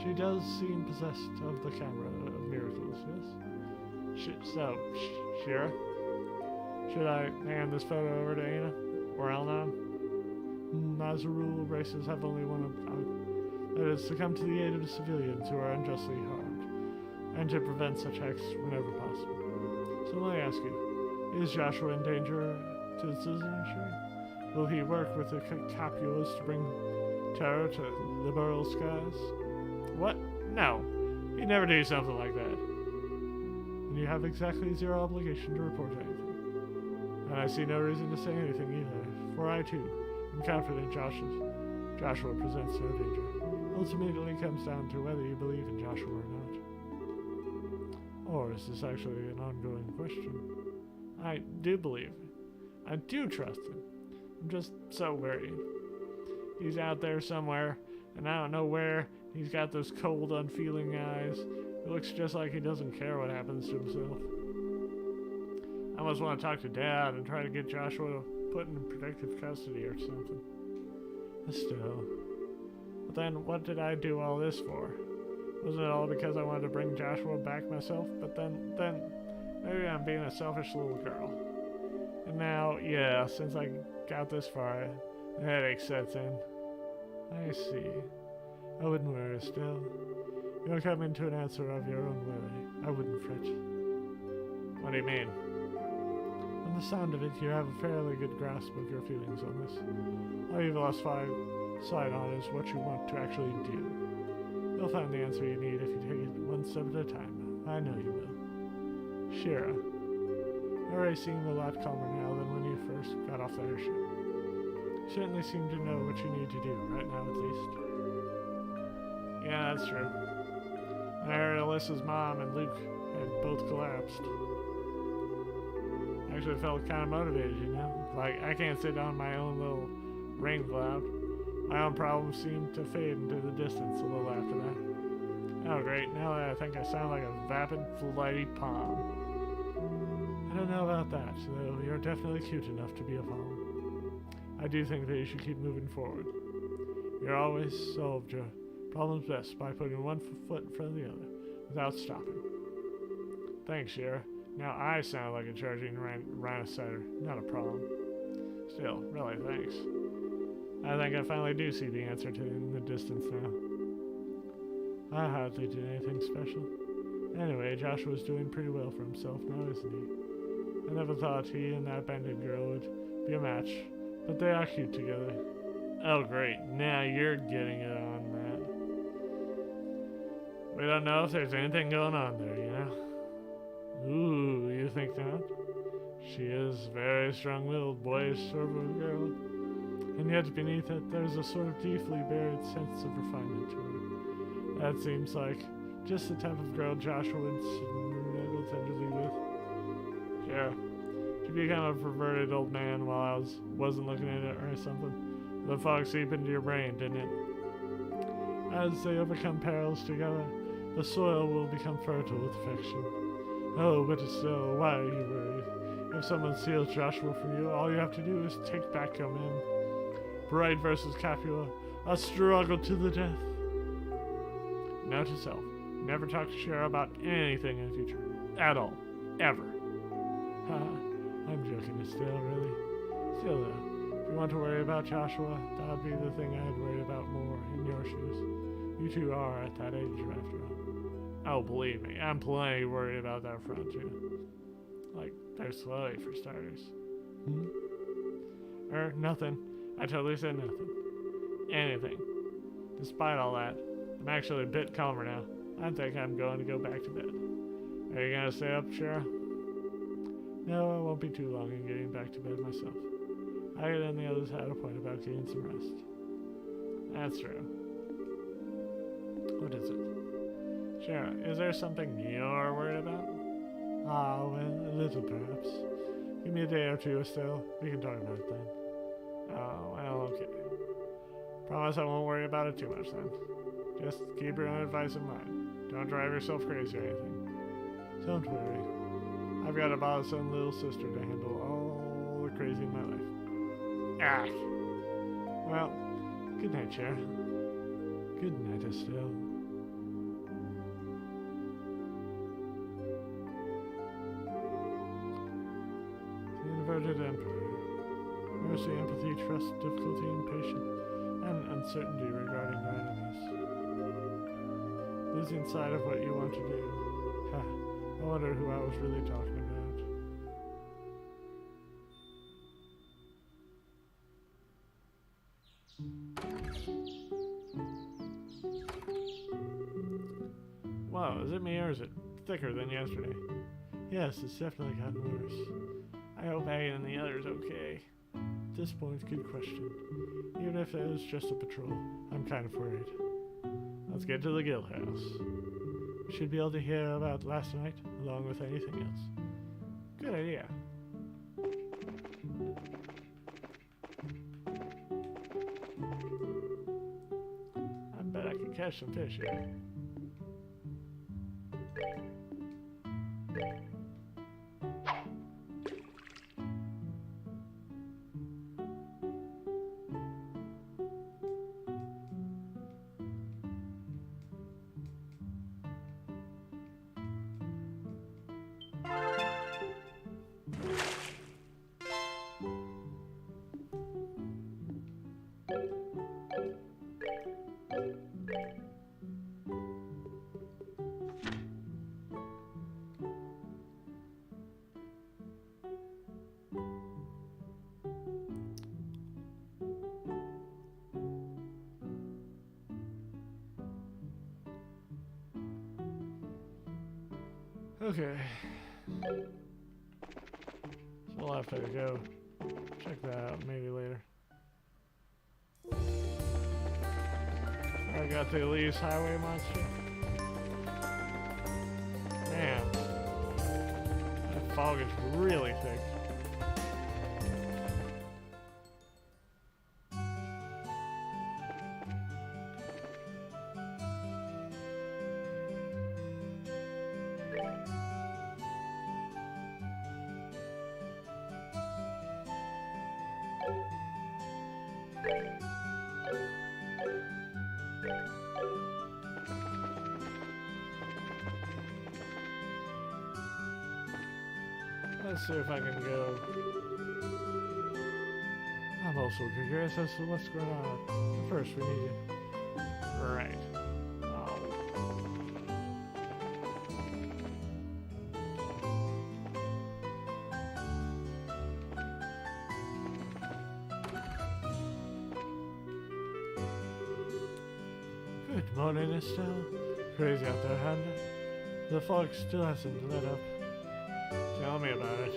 She does seem possessed of the camera of miracles, yes? Shira? Should I hand this photo over to Aina? Or Elnon? As a rule, races have only one out. That is, to come to the aid of the civilians who are unjustly harmed, and to prevent such acts whenever possible. So let me ask you, is Joshua in danger to the citizenry? Will he work with the Capulas to bring terror to liberal skies? What? No. He'd never do something like that. And you have exactly zero obligation to report anything. And I see no reason to say anything either, for I too am confident Joshua presents no danger. Ultimately, it comes down to whether you believe in Joshua or not. Or is this actually an ongoing question? I do believe him. I do trust him. I'm just so worried. He's out there somewhere, and I don't know where. He's got those cold, unfeeling eyes. It looks just like he doesn't care what happens to himself. I almost want to talk to Dad and try to get Joshua put in protective custody or something. But still. But then, what did I do all this for? Wasn't it all because I wanted to bring Joshua back myself? But then, maybe I'm being a selfish little girl. And now, yeah, since I got this far, the headache sets in. I see. I wouldn't worry still. You'll come into an answer of your own way. I wouldn't fret. What do you mean? From the sound of it, you have a fairly good grasp of your feelings on this. All you've lost sight on is what you want to actually do. You'll find the answer you need if you take it one step at a time. I know you will. Shira, you already seem a lot calmer now than when you first got off the airship. You certainly seem to know what you need to do, right now at least. Yeah, that's true. I heard Alyssa's mom and Luke had both collapsed. I actually felt kind of motivated, you know? Like, I can't sit on my own little rain cloud. My own problems seem to fade into the distance a little after that. Oh, great. Now that I think I sound like a vapid, flighty palm. I don't know about that, though you're definitely cute enough to be a palm. I do think that you should keep moving forward. You're always solved your problems best by putting one foot in front of the other, without stopping. Thanks, Shira. Now I sound like a charging rhinoceros, not a problem. Still, really, thanks. I think I finally do see the answer to in the distance now. I hardly did anything special. Anyway, Joshua's doing pretty well for himself now, isn't he? I never thought he and that bandit girl would be a match, but they are cute together. Oh great, now you're getting it on, Matt. We don't know if there's anything going on there, you know? Ooh, you think not? She is very strong-willed, boyish sort of a girl. And yet beneath it, there's a sort of deeply buried sense of refinement to her. That seems like just the type of girl Joshua would snuggle tenderly with. Sure. To become a perverted old man while I wasn't looking at it or something. The fog seeped into your brain, didn't it? As they overcome perils together, the soil will become fertile with affection. Oh, but still, why are you worried? If someone steals Joshua from you, all you have to do is take back your men. Bright versus Capua, a struggle to the death. Note to self, never talk to Shira about anything in the future. At all. Ever. I'm joking still, really. Still though, if you want to worry about Joshua, that would be the thing I'd worry about more in your shoes. You two are at that age after all. Oh, believe me, I'm plenty worried about that front too. Like, they're slow for starters. Nothing. I totally said nothing. Anything. Despite all that, I'm actually a bit calmer now. I think I'm going to go back to bed. Are you gonna stay up, Shara? No, I won't be too long in getting back to bed myself. Agate and the others had a point about getting some rest. That's true. What is it? Shara, is there something you're worried about? Ah, well, a little perhaps. Give me a day or two, Estelle. We can talk about it then. Oh, well, okay. Promise I won't worry about it too much then. Just keep your own advice in mind. Don't drive yourself crazy or anything. Don't worry. I've got a bothersome little sister to handle all the crazy in my life. Ah! Well, good night, Cher. Good night, Estelle. The inverted emperor. Mercy, empathy, trust, difficulty, impatience, and uncertainty regarding your enemies. Losing sight of what you want to do. Ha, I wonder who I was really talking about. Wow, is it me or is it thicker than yesterday? Yes, it's definitely gotten worse. I hope Agate and the others okay. At this point, good question. Even if it was just a patrol, I'm kind of worried. Let's get to the guild house. We should be able to hear about last night, along with anything else. Good idea. I bet I can catch some fish here. Okay. So we'll have to go check that out maybe later. I got the Elise Highway monster. Man, that fog is really thick. Let's see if I can go. I'm also curious as to what's going on. But first, we need to. Right. Oh. Good morning, Estelle. Crazy out there, hasn't it? The fog still hasn't let up. Tell me about it.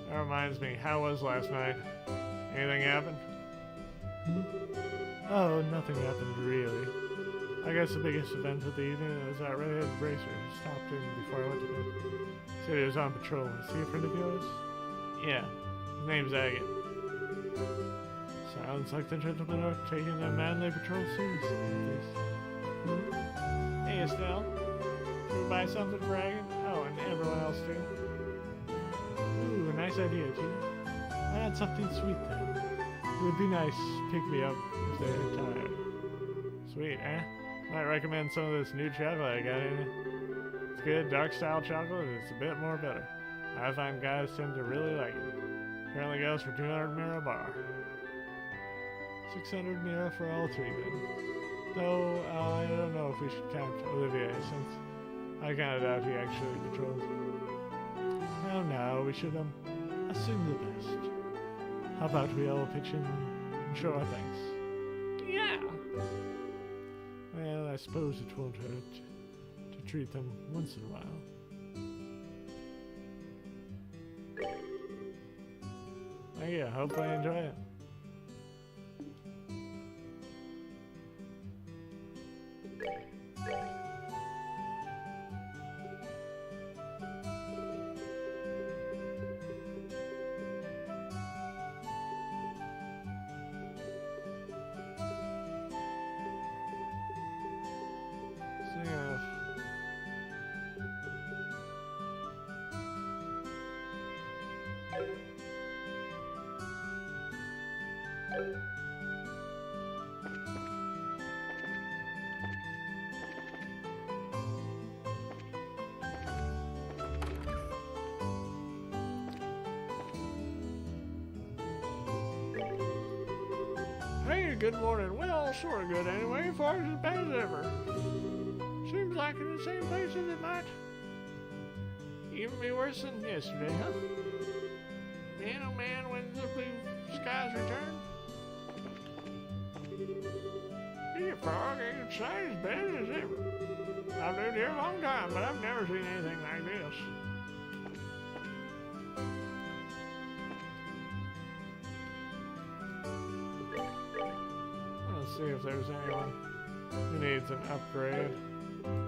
That reminds me, how was last night? Anything happen? Oh, nothing happened really. I guess the biggest event of the evening was that redheaded racer who stopped in before I went to bed. Said he was on patrol. Is he a friend of yours? Yeah, his name's Agate. Sounds like the gentlemen are taking their manly patrol seriously, at least. Hey, Estelle. Can we buy something for Agate? Oh, and everyone else too. Ooh, a nice idea, Tina. I had something sweet then. It would be nice to pick me up if they're tired. Sweet, eh? Might recommend some of this new chocolate I got in it. It's good, dark style chocolate, and it's a bit more bitter. I find guys tend to really like it. Apparently goes for 200 mira a bar. 600 mira for all three then. Though, I don't know if we should count Olivier, since I kinda doubt he actually patrols. Oh no, we should assume the best. How about we all pitch in and show our thanks? Yeah! I suppose it won't hurt to treat them once in a while. Yeah, hopefully I enjoy it. So yeah. Hey, good morning. Well, sort of good anyway, far as bad as ever. Seems like in the same places it might even be worse than yesterday, huh? Man, oh man, when the blue skies return? Your frog ain't sight as bad as ever. I've lived here a long time, but I've never seen anything like this. Let's see if there's anyone who needs an upgrade. Well,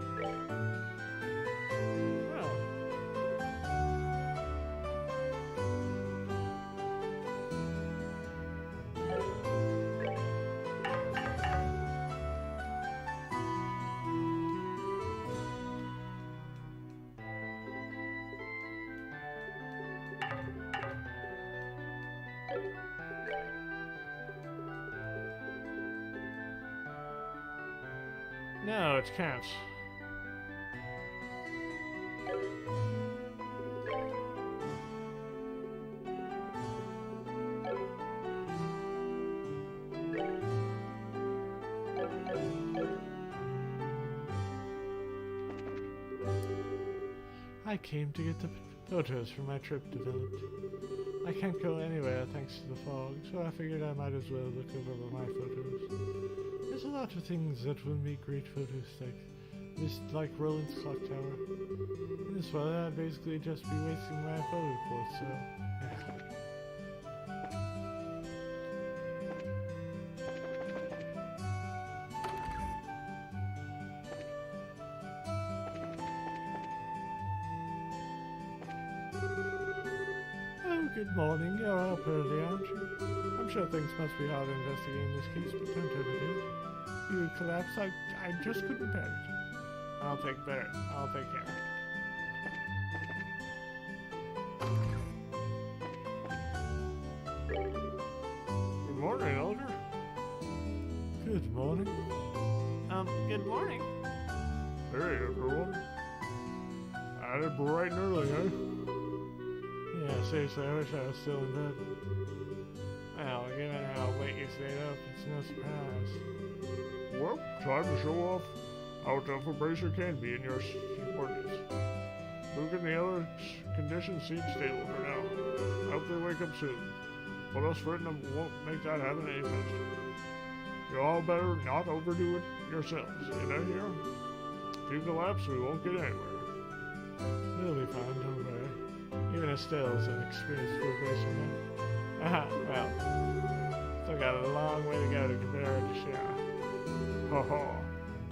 no, it can't. I came to get the photos for my trip developed. I can't go anywhere thanks to the fog, so I figured I might as well look over my photos. There's a lot of things that will make great photos, like Roland's clock tower. In this weather, I'd basically just be wasting my photo quotes, so yeah. Oh, good morning. You're up early, aren't you? I'm sure things must be hard investigating this case, but don't overdo it. You would collapse. I just couldn't bear it. I'll take care. Good morning, Elder. Good morning. Good morning. Hey, everyone. At it bright and early, eh? Yeah, seriously, I wish I was still in bed. Well, given how late you stayed up, it's no surprise. Well, time to show off how tough a bracer can be in your subordinates. Luke and the other conditions seem stable for now. I hope they wake up soon. But us fretting them won't make that happen any faster. You all better not overdo it yourselves, you know here? If you collapse, we won't get anywhere. We'll be fine, don't worry. Even Estelle's an experienced probation man. Aha, well, still got a long way to go to compare it to Shara. Ha ha.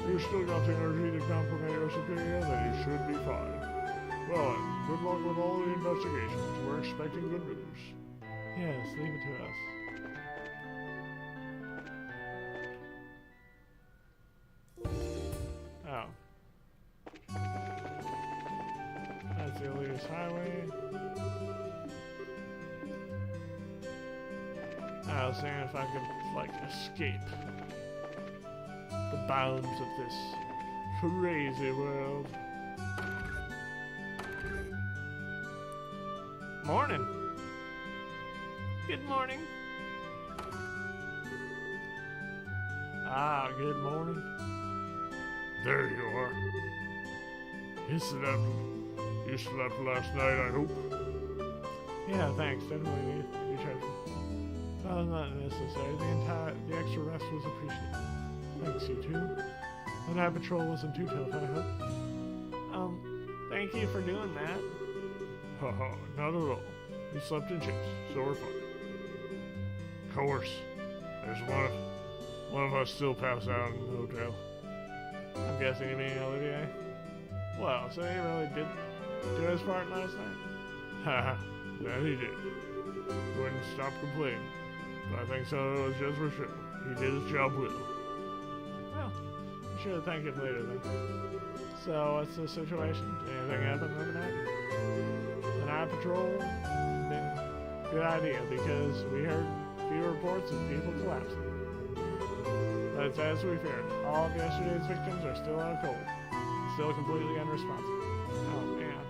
You still got the energy to compliment your superior, then you should be fine. Well, and good luck with all the investigations. We're expecting good news. Yes, leave it to us. Oh. That's the Elias Highway. I was thinking if I could, like, escape the bounds of this crazy world. Morning. Good morning. Ah, good morning. There you are. You slept last night, I hope. Yeah, thanks. Definitely be careful. Well, not necessary. The extra rest was appreciated. Thanks, you too. The night patrol wasn't too tough, I hope. Thank you for doing that. Haha, not at all. We slept in chips, so we're fine. Of course, there's one of us still passed out in the hotel. I'm guessing you mean Olivier? Well, so he really did do his part last night? Haha, that he did. He wouldn't stop complaining. But I think so it was just for show. He did his job well. Well, I should thank him later then. So, what's the situation? Did anything happen overnight? The night patrol? Been a good idea because we heard a few reports of people collapsing. But it's as we feared. All of yesterday's victims are still out cold. Still completely unresponsive. Oh man.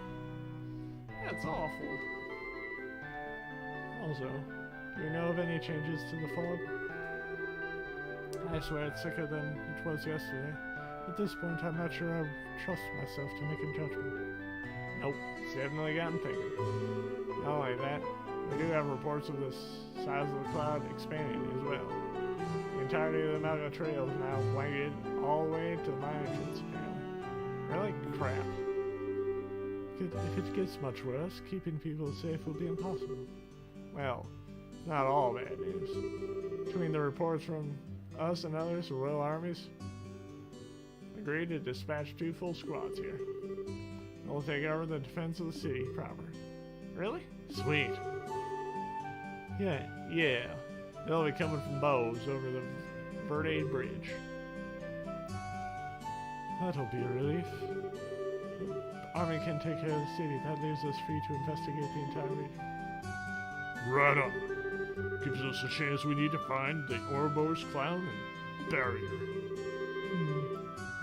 That's awful. Also, do you know of any changes to the fog? I swear it's thicker than it was yesterday. At this point, I'm not sure I trust myself to make a judgment. Nope, it's definitely gotten thicker. Not only that, we do have reports of the size of the cloud expanding as well. The entirety of the Malga Trail is now blanketed all the way to the mine entrance, apparently. Really? Crap. If it gets much worse, keeping people safe will be impossible. Well, not all bad news. Between the reports from us and others, the Royal Armies agreed to dispatch 2 full squads here. They'll take over the defense of the city proper. Really? Sweet. Yeah. They'll be coming from Bose over the Verde Bridge. That'll be a relief. The army can take care of the city. That leaves us free to investigate the entire region. Right on. Gives us a chance we need to find the Ouroboros clown and barrier.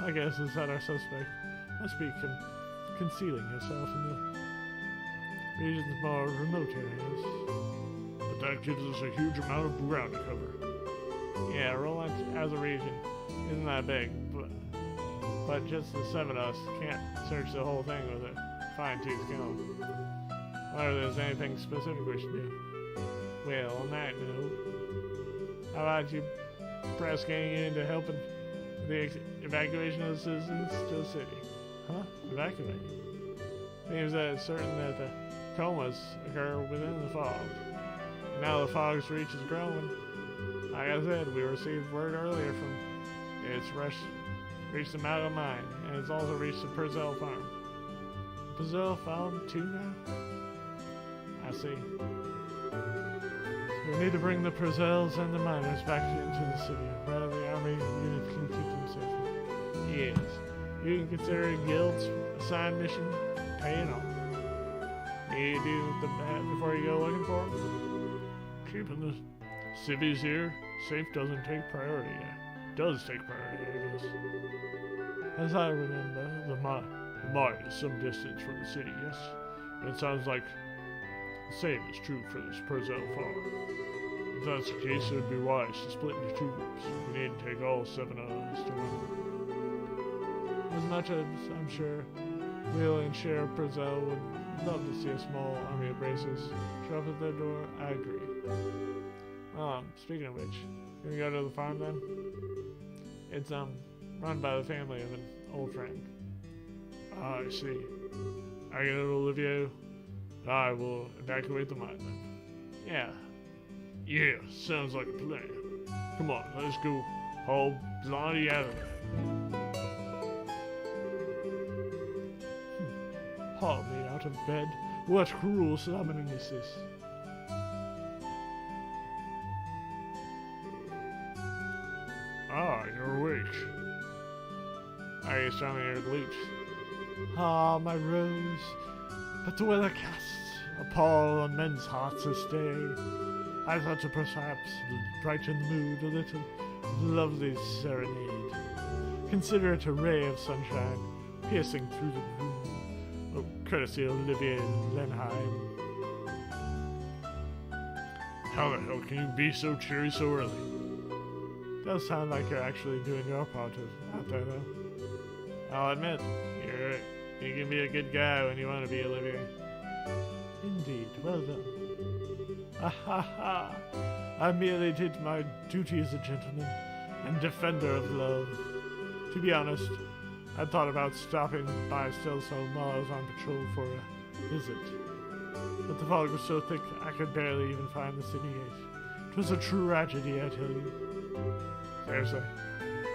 My guess is that our suspect must be concealing herself in the region's more remote areas. But that gives us a huge amount of ground to cover. Yeah, Roland as a region isn't that big, but just the 7 of us can't search the whole thing with a fine-tooth comb. Whether there's anything specific we should do. Well, on that note, how about you press getting into helping the evacuation of the citizens to the city? Huh? Evacuating? Seems that it's certain that the comas occur within the fog. Now the fog's reach is growing. Like I said, we received word earlier from it's reached the Malga mine, and it's also reached the Purcell farm. Purcell farm too now? I see. So we need to bring the Purcells and the miners back into the city, where the army unit can keep them safe. Yes. You can consider guilds assigned mission paying off. You do that before you go looking for them? Keeping the civvies here safe doesn't take priority. Does take priority, I guess. As I remember, The mine is some distance from the city, yes. And it sounds like the same is true for this Purcell farm. If that's the case, it would be wise to split into 2 groups. We need to take all 7 of us to win. as much as I'm sure Will and Sheriff Purcell would love to see a small army of bracers show up at their door, I agree. Speaking of which, can we go to the farm then? It's run by the family of an old friend. Ah, I see. I get it, Olivier. I will evacuate the mine then. Yeah. Yeah, sounds like a plan. Come on, let's go haul Blondie out of there. Haul me out of bed? What cruel summoning is this? Ah, you're awake. Are you strumming your glutes? Ah, my rose, but the weather casts a pall on men's hearts this day. I thought to perhaps brighten the mood a little lovely serenade. Consider it a ray of sunshine piercing through the gloom. Oh, courtesy of Olivier Lenheim. How the hell can you be so cheery so early? Does sound like you're actually doing your part out there, though. I'll admit, you can be a good guy when you want to be, Olivier. Indeed, well done. Ah ha ha! I merely did my duty as a gentleman and defender of love. To To be honest, I thought about stopping by Stillstone while I was on patrol for a visit. But the fog was so thick I could barely even find the city gate. It was a tragedy, I tell you. Seriously.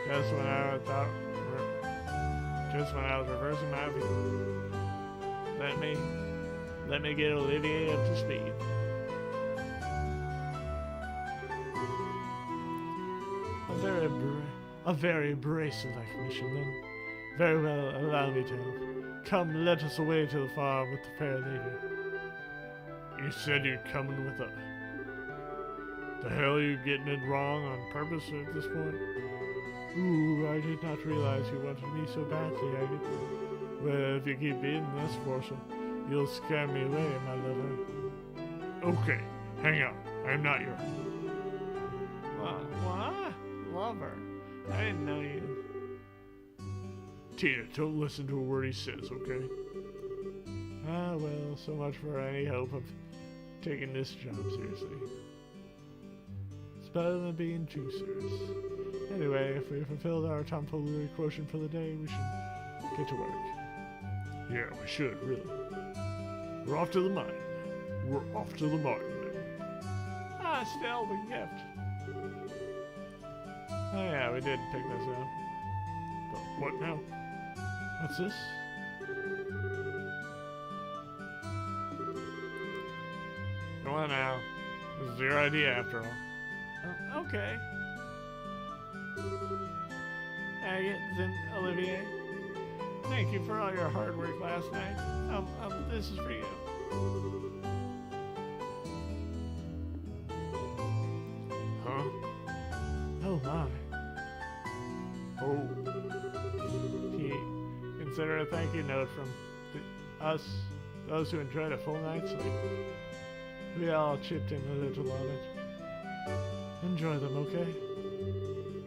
Just when I was reversing my view. Let me get Olivier up to speed. A very Bracer-like mission, then. Very well, allow me to help. Come, let us away to the farm with the fair lady. You said you're coming with us. The hell are you getting it wrong on purpose at this point? Ooh, I did not realize you wanted me so badly, Agate. Well, if you keep being this forceful, you'll scare me away, my lover. Okay, hang on. I'm not your... What? Lover? I didn't know you. Tina, don't listen to a word he says, okay? Ah, well, so much for any hope of taking this job seriously. It's better than being too serious. Anyway, if we fulfilled our tomfoolery quotient for the day, we should get to work. Yeah, we should, really. We're off to the mine. We're off to the mine, then. Ah, still the gift. Oh yeah, we did pick this up. But what now? What's this? Go on now. This is your idea, after all. Oh, okay. Agate, then Olivier, thank you for all your hard work last night. This is for you. Huh? Oh my. Oh. Consider a thank you note from us, those who enjoyed a full night's sleep. We all chipped in a little on it. Enjoy them, okay?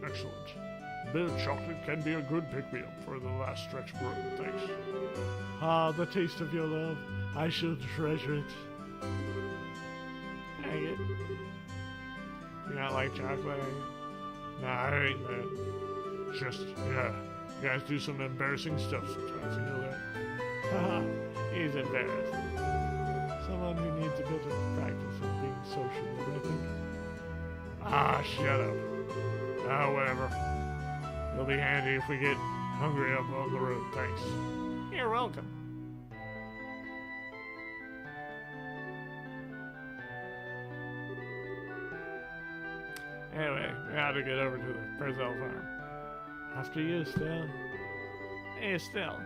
Excellent. A bit of chocolate can be a good pick-me-up for the last stretch of road, thanks. Ah, the taste of your love. I shall treasure it. Agate. You not like chocolate? Nah, I ain't that. Just, yeah, you guys do some embarrassing stuff sometimes, you know that? Haha, he's embarrassed. Someone who needs a bit of practice in being sociable, I think. Ah, shut up. Ah, whatever. It'll be handy if we get hungry up on the road, thanks. You're welcome. Anyway, we have to get over to the Purcell farm. After you, Still. Hey, Still.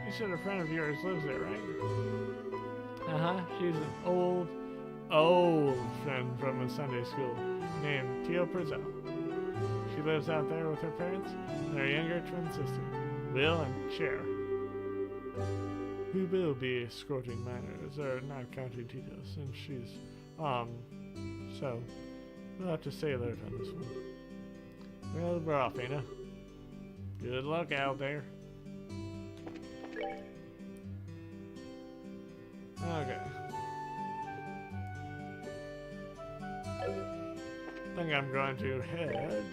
You said a friend of yours lives there, right? Uh-huh. She's an old friend from a Sunday school named Tio Purcell. She lives out there with her parents and her younger twin sister, Will and Cher, who will be escorting minors, or not counting Tito, since she's, so we'll have to stay alert on this one. Well, we're off, Ana. Good luck out there. Okay. I think I'm going to head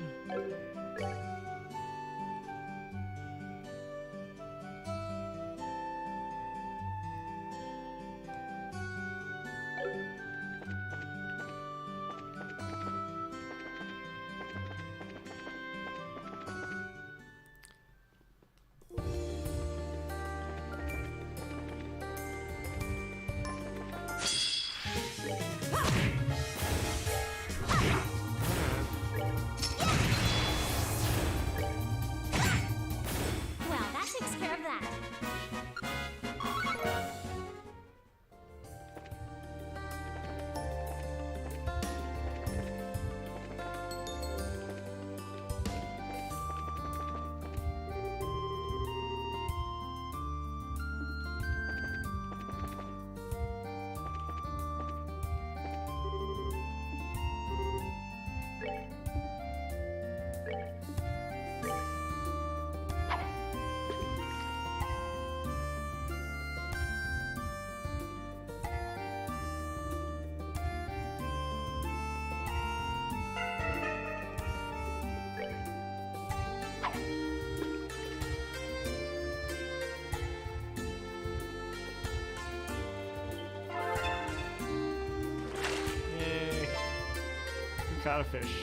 caught a fish.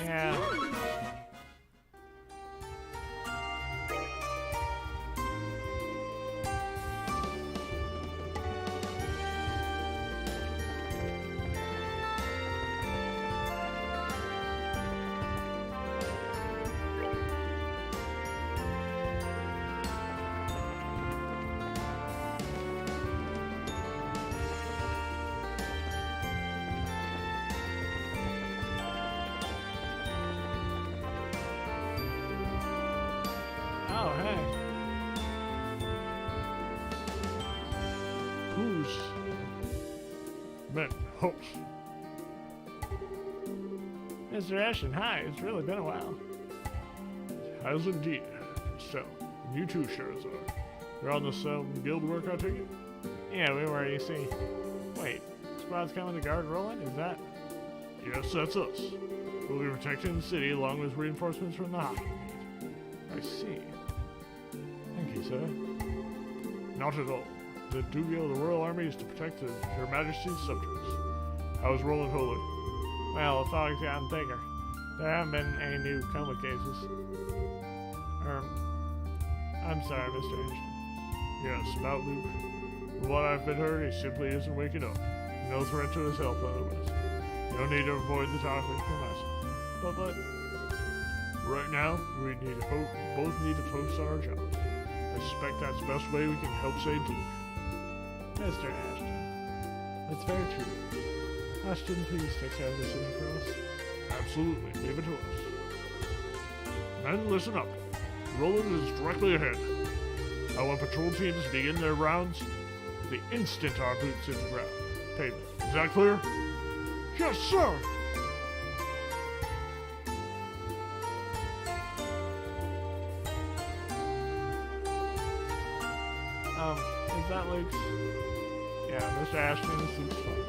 Yeah. Oh, hey. Who's men host? Mr. Ashton, hi. It's really been a while. Has indeed. So, you too, Sherazar. You're on the guild work, I take it? Yeah, we were, you see. Wait, squad's coming to guard Roland? Is that? Yes, that's us. We'll be protecting the city along with reinforcements from the hockey. I see. Thank you, sir. Not at all. The duty of the Royal Army is to protect Her Majesty's subjects. How's Roland Holy? Well, the fog's gotten thicker. There haven't been any new coma cases. I'm sorry, Mr. Ashton. Yes, about Luke. From what I've been heard, he simply isn't waking up. No threat to his health otherwise. No need to avoid the topic from us. But Right now, we both need to focus on our jobs. I suspect that's the best way we can help save Luke. Mr. Ashton, that's very true. Ashton, please take care of the city for us. Absolutely, leave it to us. Men, listen up. Roland is directly ahead. I want patrol teams to begin their rounds the instant our boots hit the ground. Pavement. Is that clear? Yes, sir! Is that Luke's? Yeah, Mr. Ashton is Luke's father.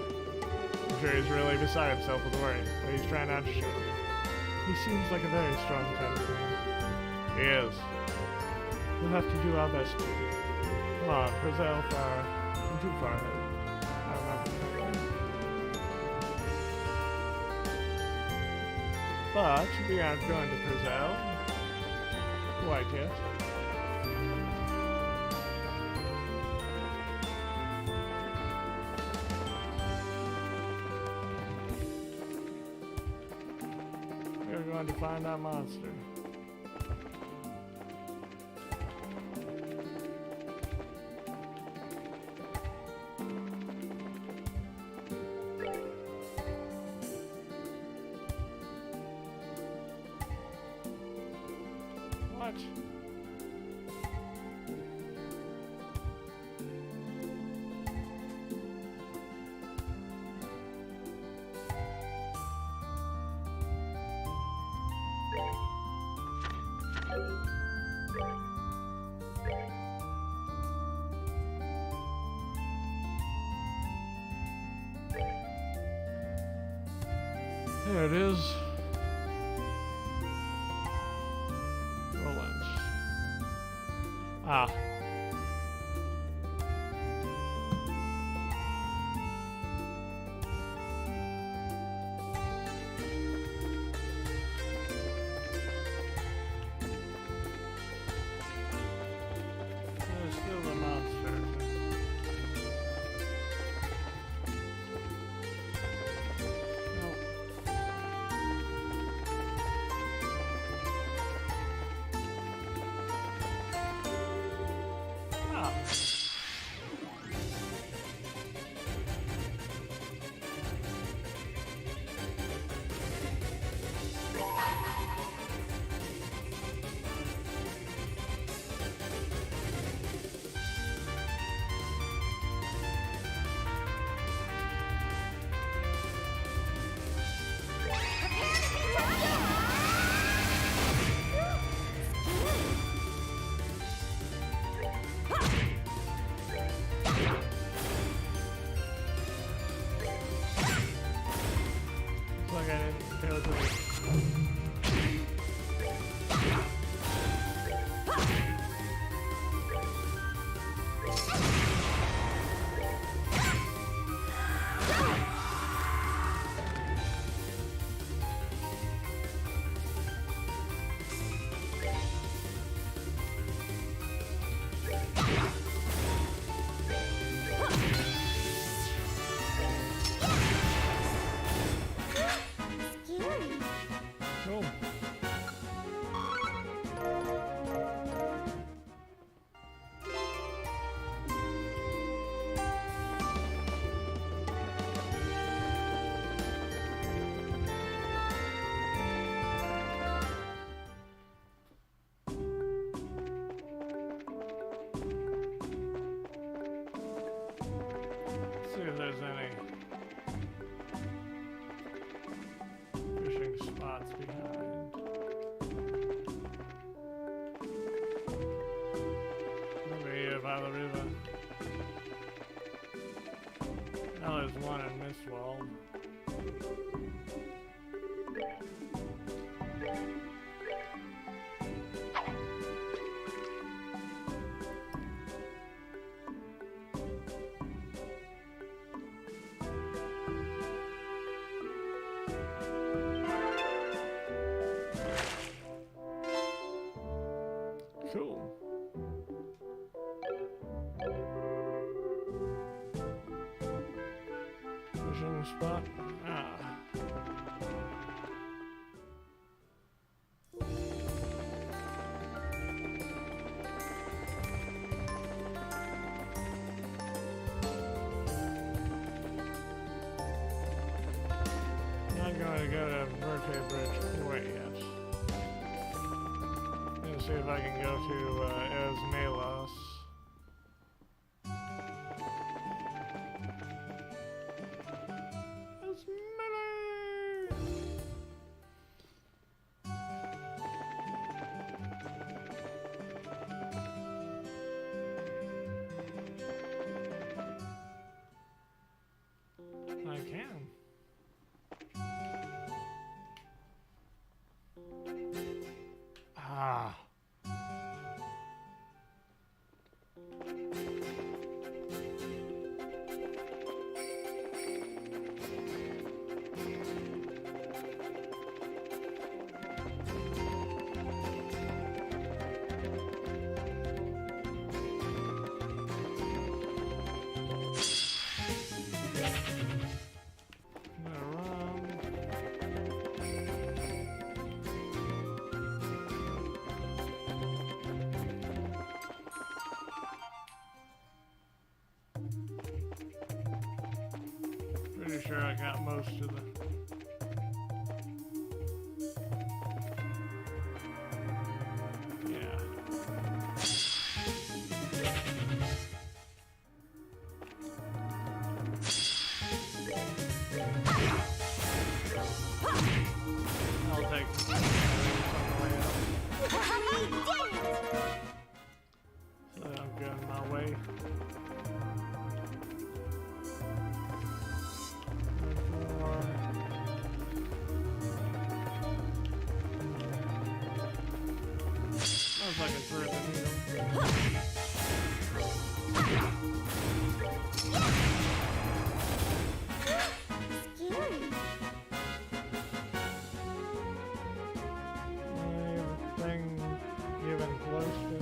I'm sure he's really beside himself with worry, but he's trying not to show it. He seems like a very strong kind of man. He is. We'll have to do our best to. Come on, Frizzell far. I'm too far ahead. I don't know. But we aren't going to Frizzell quite yet. We're going to find that monster. What? There it is. Roland. Ah. There's still the monster. No. Ah. there's any fishing spots behind. Over here by the river. Now there's one in Mistwald. Cool. Fishing spot. Ah. Not going to go to Verte Bridge quite yet. Gonna see if I can go to Esmelos. I can. Ah. Pretty sure I got most of the. Yeah. I'll take this on the way out. So I'm going my way. Sounds like it's worth the needle. Anything even close to.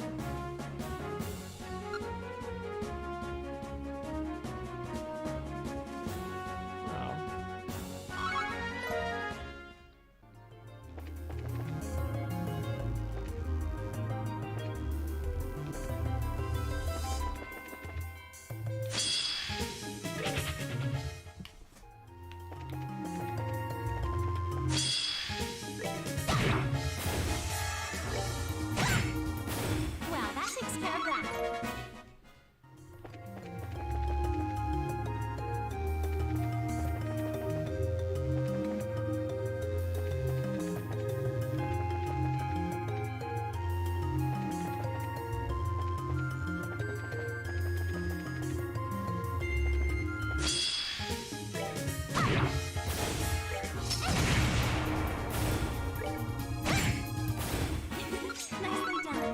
Well, that takes care of that. Nicely done.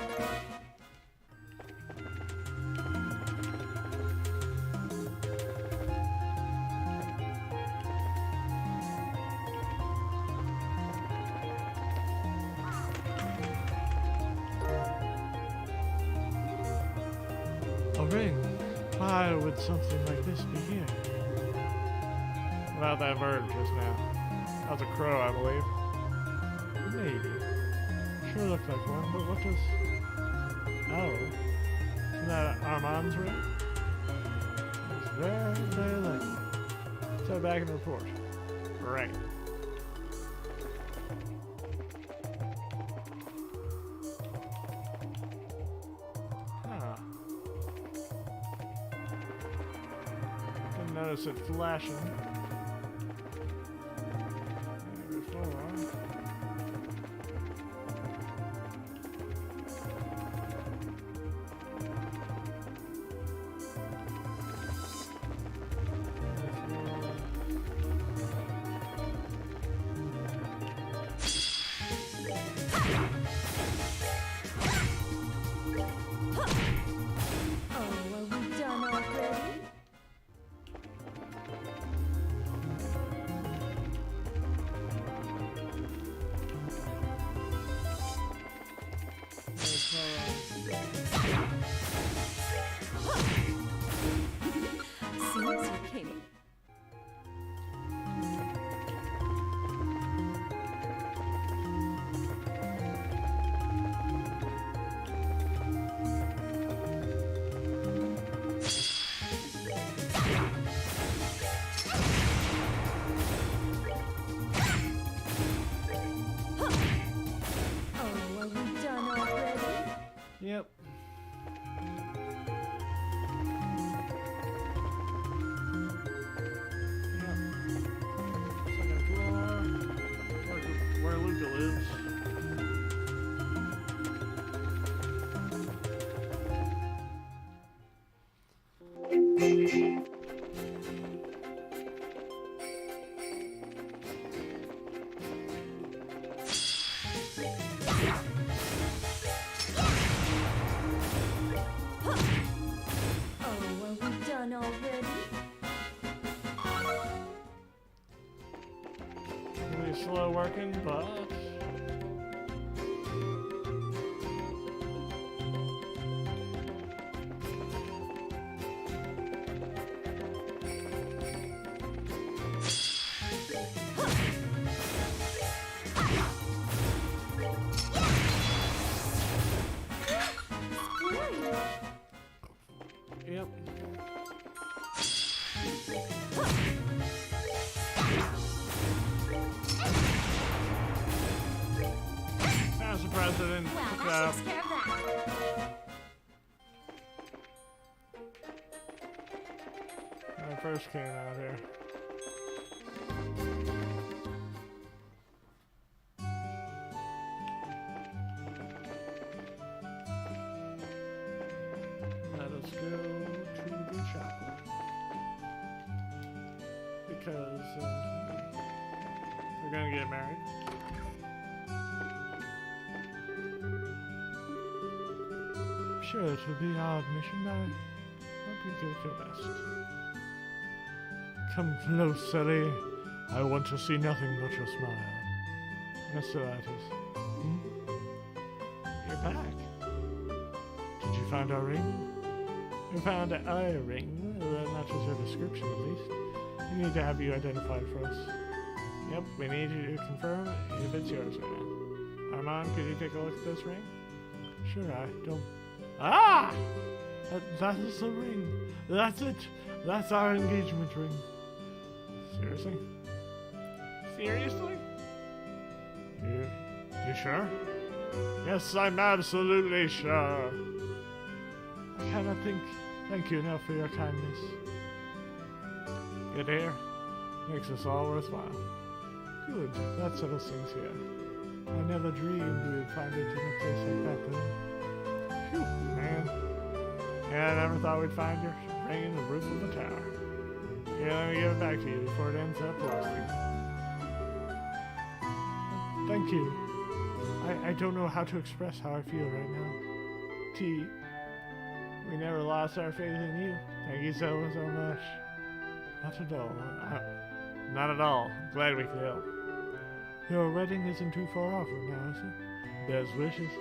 A ring. Why would something like this be here? Without that bird just now. That was a crow, I believe. Maybe. Sure looked like one, but what does... Oh. Isn't that Armand's ring? It's very, very likely. Let's head back and report. Right. Huh. Didn't notice it flashing. Before. Oh, are we done already? Seems you came. Oh, are we done already? Yep. Yep. Second floor. Where Luca lives. Oh, are we done already? Really slow working, but Scary. yep. I'm surprised I didn't Well, pick that up. takes care of that. When I first came out here. Let us go to the chapel. Because we're gonna get married. Sure, it will be our mission, I hope you give it your best. Come close, Ellie. I want to see nothing but your smile. Yes, sir, that is. Hmm? You're back. Did you find our ring? We found a ring. Well, that matches your description, at least. We need to have you identified for us. Yep, we need you to confirm if it's yours right now. Armand, could you take a look at this ring? Sure, I don't... Ah! That is the ring. That's it. That's our engagement ring. Seriously? Seriously? You sure? Yes, I'm absolutely sure. I cannot thank you enough for your kindness. Good hair. Makes us all worthwhile. Good. That settles things here. I never dreamed we would find it in a place like that, though. Phew, man. Yeah, I never thought we'd find your ring in the roof of a tower. Here, let me give it back to you before it ends up rusting. Thank you. I don't know how to express how I feel right now. T, we never lost our faith in you. Thank you so much. Not at all. Not at all. Glad we could help. Your wedding isn't too far off from now, is it? Best wishes.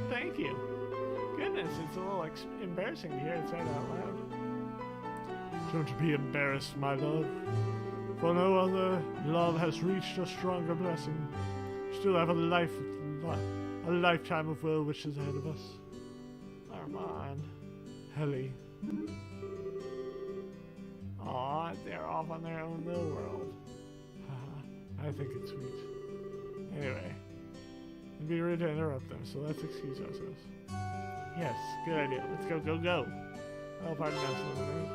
Thank you. Goodness, it's a little embarrassing to hear it said out loud. Don't be embarrassed, my love. For no other love has reached a stronger blessing. We still have a lifetime of well wishes ahead of us. Armand. Helly. Aw, they're off on their own little world. I think it's sweet. Anyway. It'd be rude to interrupt them, so let's excuse ourselves. Yes, good idea. Let's go, go, go. Oh, pardon us, little man.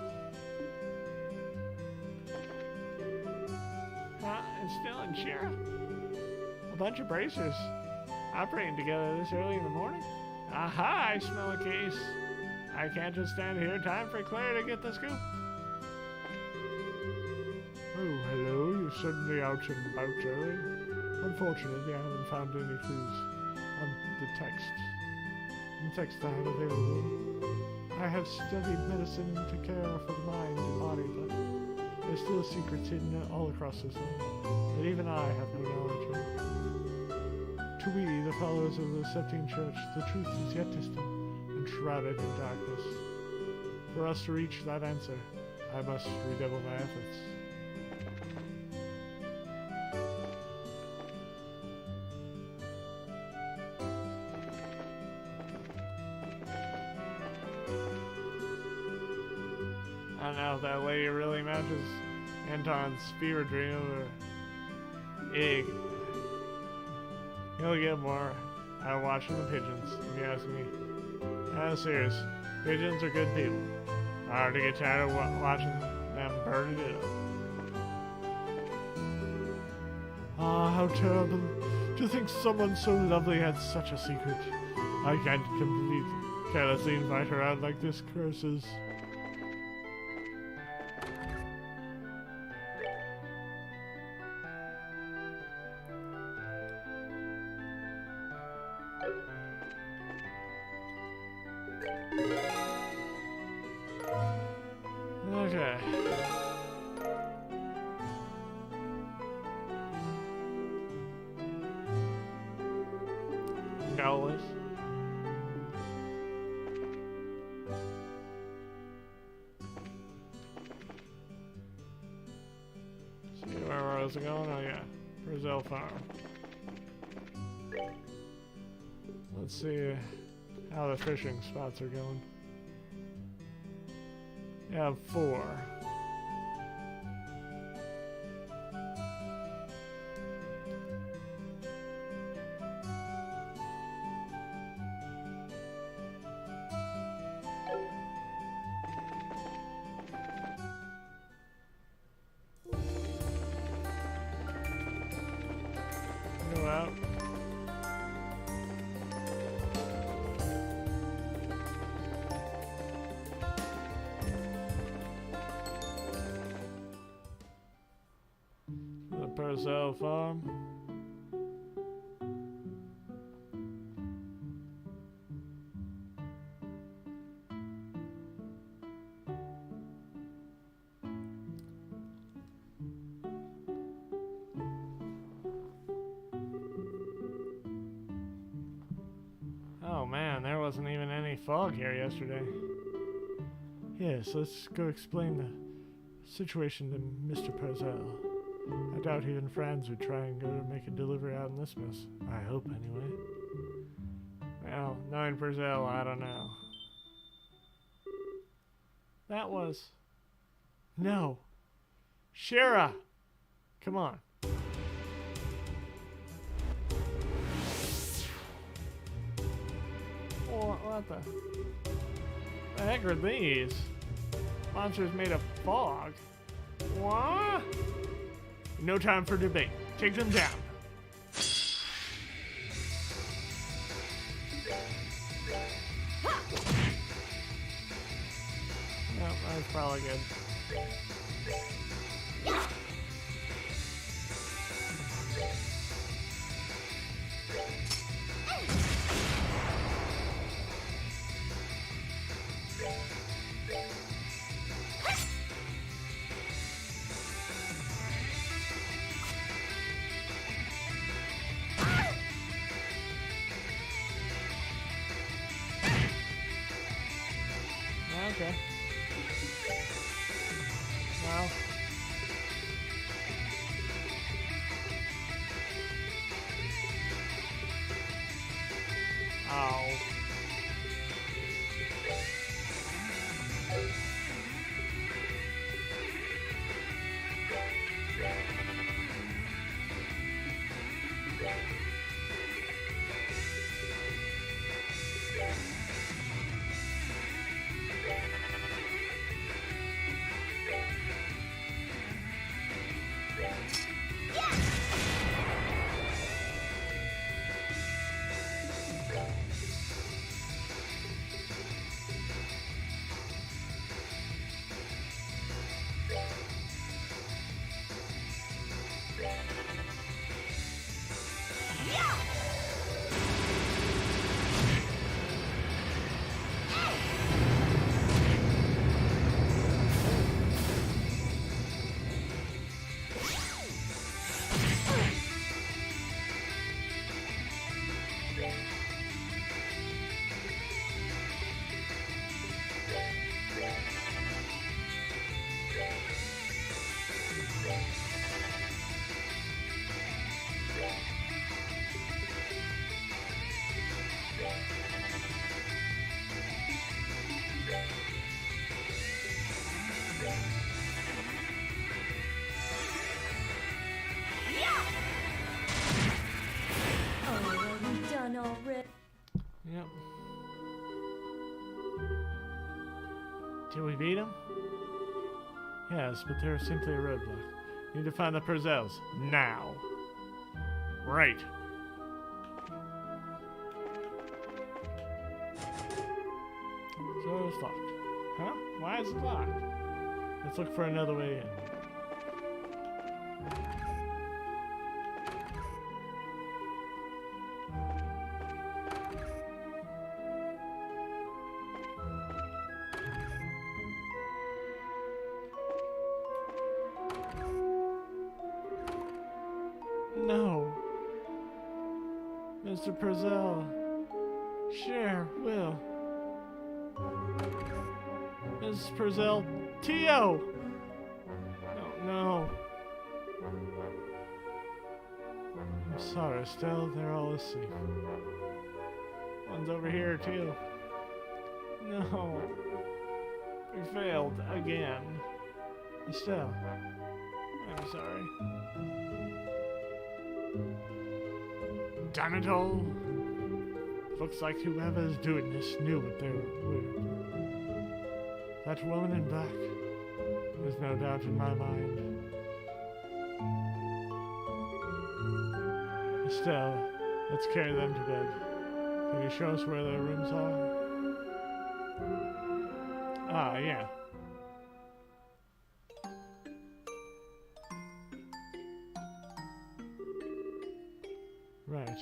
still and Shira? A bunch of bracers operating together this early in the morning? Aha, I smell a case. I can't just stand here. Time for Claire to get the scoop. Oh, hello. You're suddenly out and about early. Unfortunately, I haven't found any clues on the text. The text I have available. I have studied medicine to care for the mind and body, but there's still secrets hidden all across this land that even I have no knowledge of. To we, the followers of the Septine Church, the truth is yet distant and shrouded in darkness. For us to reach that answer, I must redouble my efforts. I don't know if that lady really matches Anton's fever dream or he'll get more out of watching the pigeons, if you ask me. I'm serious. Pigeons are good people. Hard to get tired of watching them burn it up. Ah, how terrible. To think someone so lovely had such a secret. I can't carelessly invite her out like this, curses. Okay. Goalless. See where was it going? Oh yeah, Brazil Farm. Let's see how the fishing spots are going. You have 4. Go out. The Purcell Farm. Oh man, there wasn't even any fog here yesterday. Yes, let's go explain the situation to Mr. Purcell. I doubt even Franz would try and go to make a delivery out in this mess. I hope, anyway. Well, knowing Purcell, I don't know. That was... No. Shira! Come on. What the heck are these? Monsters made of fog. What? No time for debate. Take them down. Yep, that's probably good. Okay. Well. Ow. Did we beat them? Yes, but they're simply a roadblock. Need to find the Purzels. Now. Right. So it's locked. Huh? Why is it locked? Let's look for another way in. No. Mr. Purcell. Sure, will. Mrs. Purcell. Tio! Oh, no. I'm sorry, Estelle. They're all asleep. One's over here, too. No. We failed again. Estelle. I'm sorry. Damn it all! Looks like whoever's doing this knew what they were doing. That woman in black, there's no doubt in my mind. Estelle, let's carry them to bed. Can you show us where their rooms are? Ah, yeah. Right.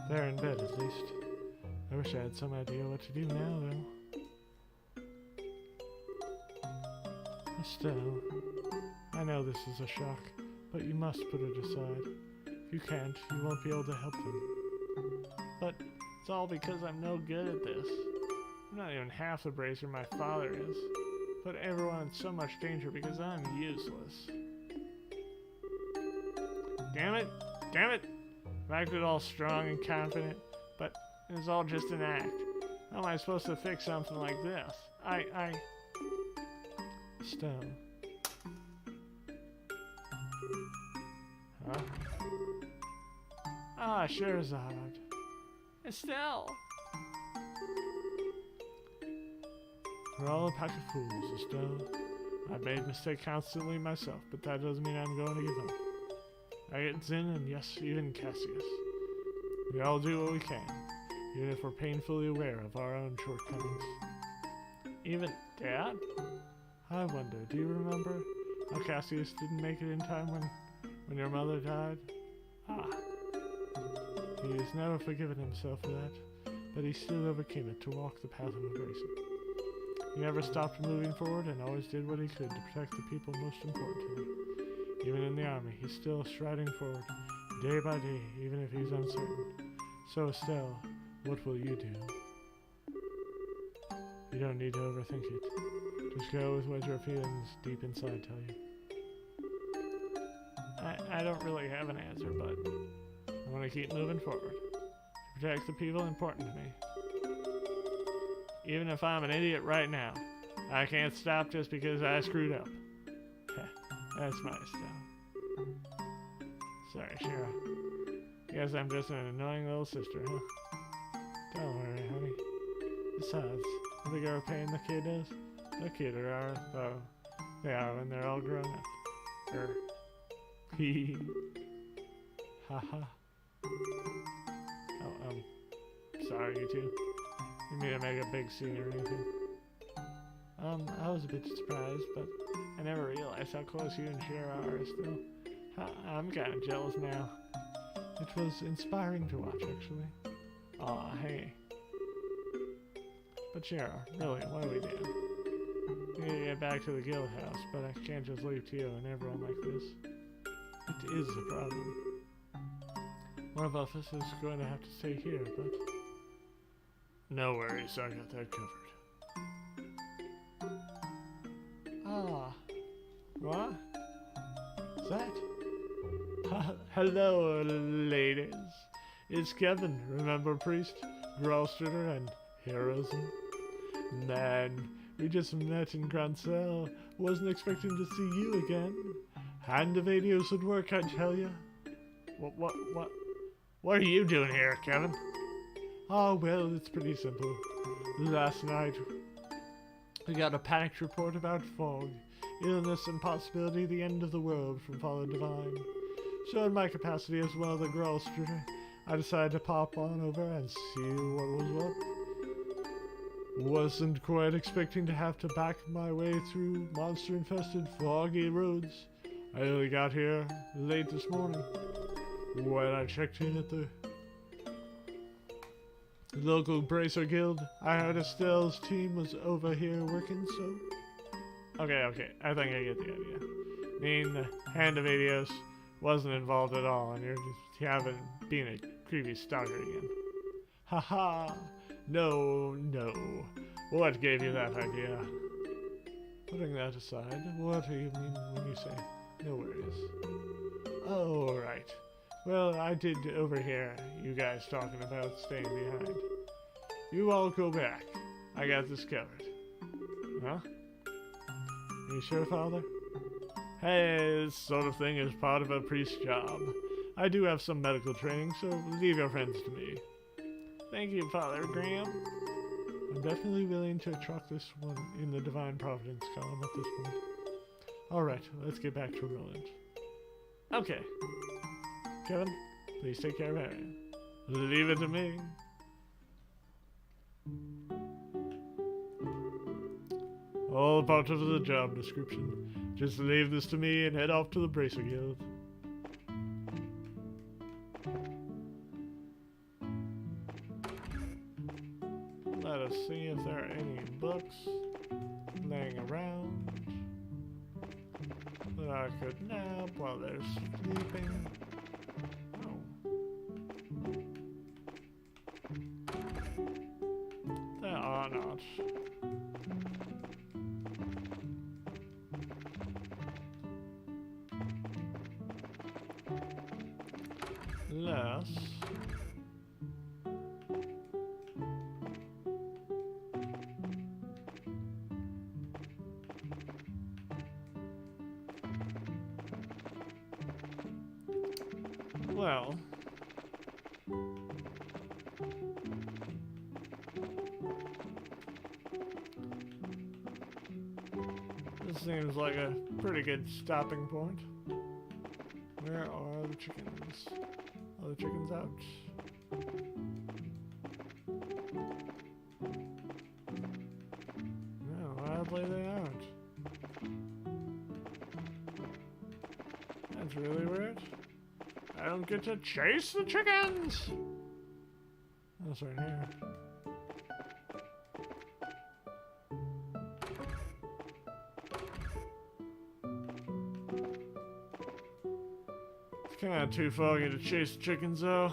They're in bed, at least. I wish I had some idea what to do now, though. Estelle, I know this is a shock, but you must put it aside. If you can't, you won't be able to help them. But it's all because I'm no good at this. I'm not even half the bracer my father is. Put everyone in so much danger because I'm useless. Damn it! Damn it! I acted all strong and confident, but it was all just an act. How am I supposed to fix something like this? Estelle. Huh? Ah, Scheherazade. Estelle! We're all a pack of fools, Estelle. I've made mistakes constantly myself, but that doesn't mean I'm going to give up. I get Zinn and yes, even Cassius. We all do what we can, even if we're painfully aware of our own shortcomings. Even Dad? I wonder, do you remember how Cassius didn't make it in time when your mother died? Ah. He has never forgiven himself for that, but he still overcame it to walk the path of embracing. He never stopped moving forward and always did what he could to protect the people most important to him. Even in the army, he's still striding forward, day by day, even if he's uncertain. So, Estelle, what will you do? You don't need to overthink it. Just go with what your feelings deep inside tell you. I don't really have an answer, but I want to keep moving forward. To protect the people important to me. Even if I'm an idiot right now, I can't stop just because I screwed up. That's my style. Sorry, Shira. Guess I'm just an annoying little sister, huh? Don't worry, honey. Besides, the bigger a pain the kid is, the cuter are, though they are when they're all grown up. Hee. Haha. Oh, sorry, you two. You mean to make a big scene or anything? I was a bit surprised, but I never realized how close you and Shira are still. I'm kind of jealous now. It was inspiring to watch, actually. Aw, hey. But Shira, really, what do we do? We need to get back to the guild house, but I can't just leave Tio and everyone like this. It is a problem. One of us is going to have to stay here, but... No worries, I got that covered. Ah. What? Is that? Hello, ladies. It's Kevin, remember Priest, Gralstritter, and Heroism? Man, we just met in Grancel. Wasn't expecting to see you again. Hand of Adios would work, I tell ya. What are you doing here, Kevin? Oh, well, it's pretty simple. Last night, We got a panicked report about fog, illness, and possibility the end of the world from Fallen Divine. So in my capacity as one of the Growlster, I decided to pop on over and see what was what. Wasn't quite expecting to have to back my way through monster-infested foggy roads. I only got here late this morning. When I checked in at the local Bracer Guild, I heard Estelle's team was over here working, so... Okay, I think I get the idea. I mean, the Hand of Adios wasn't involved at all, and you're just having been a creepy stalker again. Haha! No. What gave you that idea? Putting that aside, what do you mean when you say no worries? Oh, right. Well, I did overhear you guys talking about staying behind. You all go back. I got this covered. Huh? You sure, Father? Hey, this sort of thing is part of a priest's job. I do have some medical training, so leave your friends to me. Thank you, Father Graham. I'm definitely willing to chalk this one in the Divine Providence column at this point. Alright, let's get back to Roland. Okay. Kevin, please take care of Arian. Leave it to me. All part of the job description. Just leave this to me and head off to the Bracer Guild. Let us see if there are any books laying around that I could nap while they're sleeping. Oh. There are not. Less. Well, this seems like a pretty good stopping point. Where are the chickens? Are the chickens out? No, oddly they aren't. That's really weird. I don't get to chase the chickens! That's right here. It's kinda too foggy to chase the chickens though.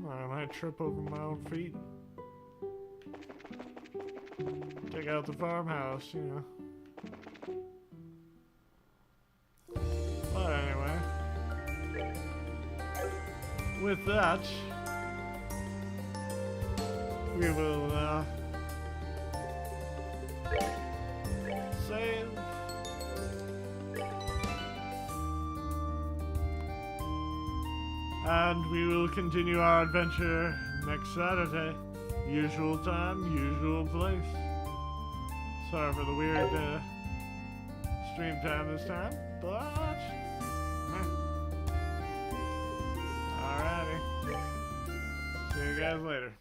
I might trip over my own feet. Take out the farmhouse, you know. But anyway. With that, we will save. And we will continue our adventure next Saturday. Usual time, usual place. Sorry for the weird stream time this time, but... Alrighty. See you guys later.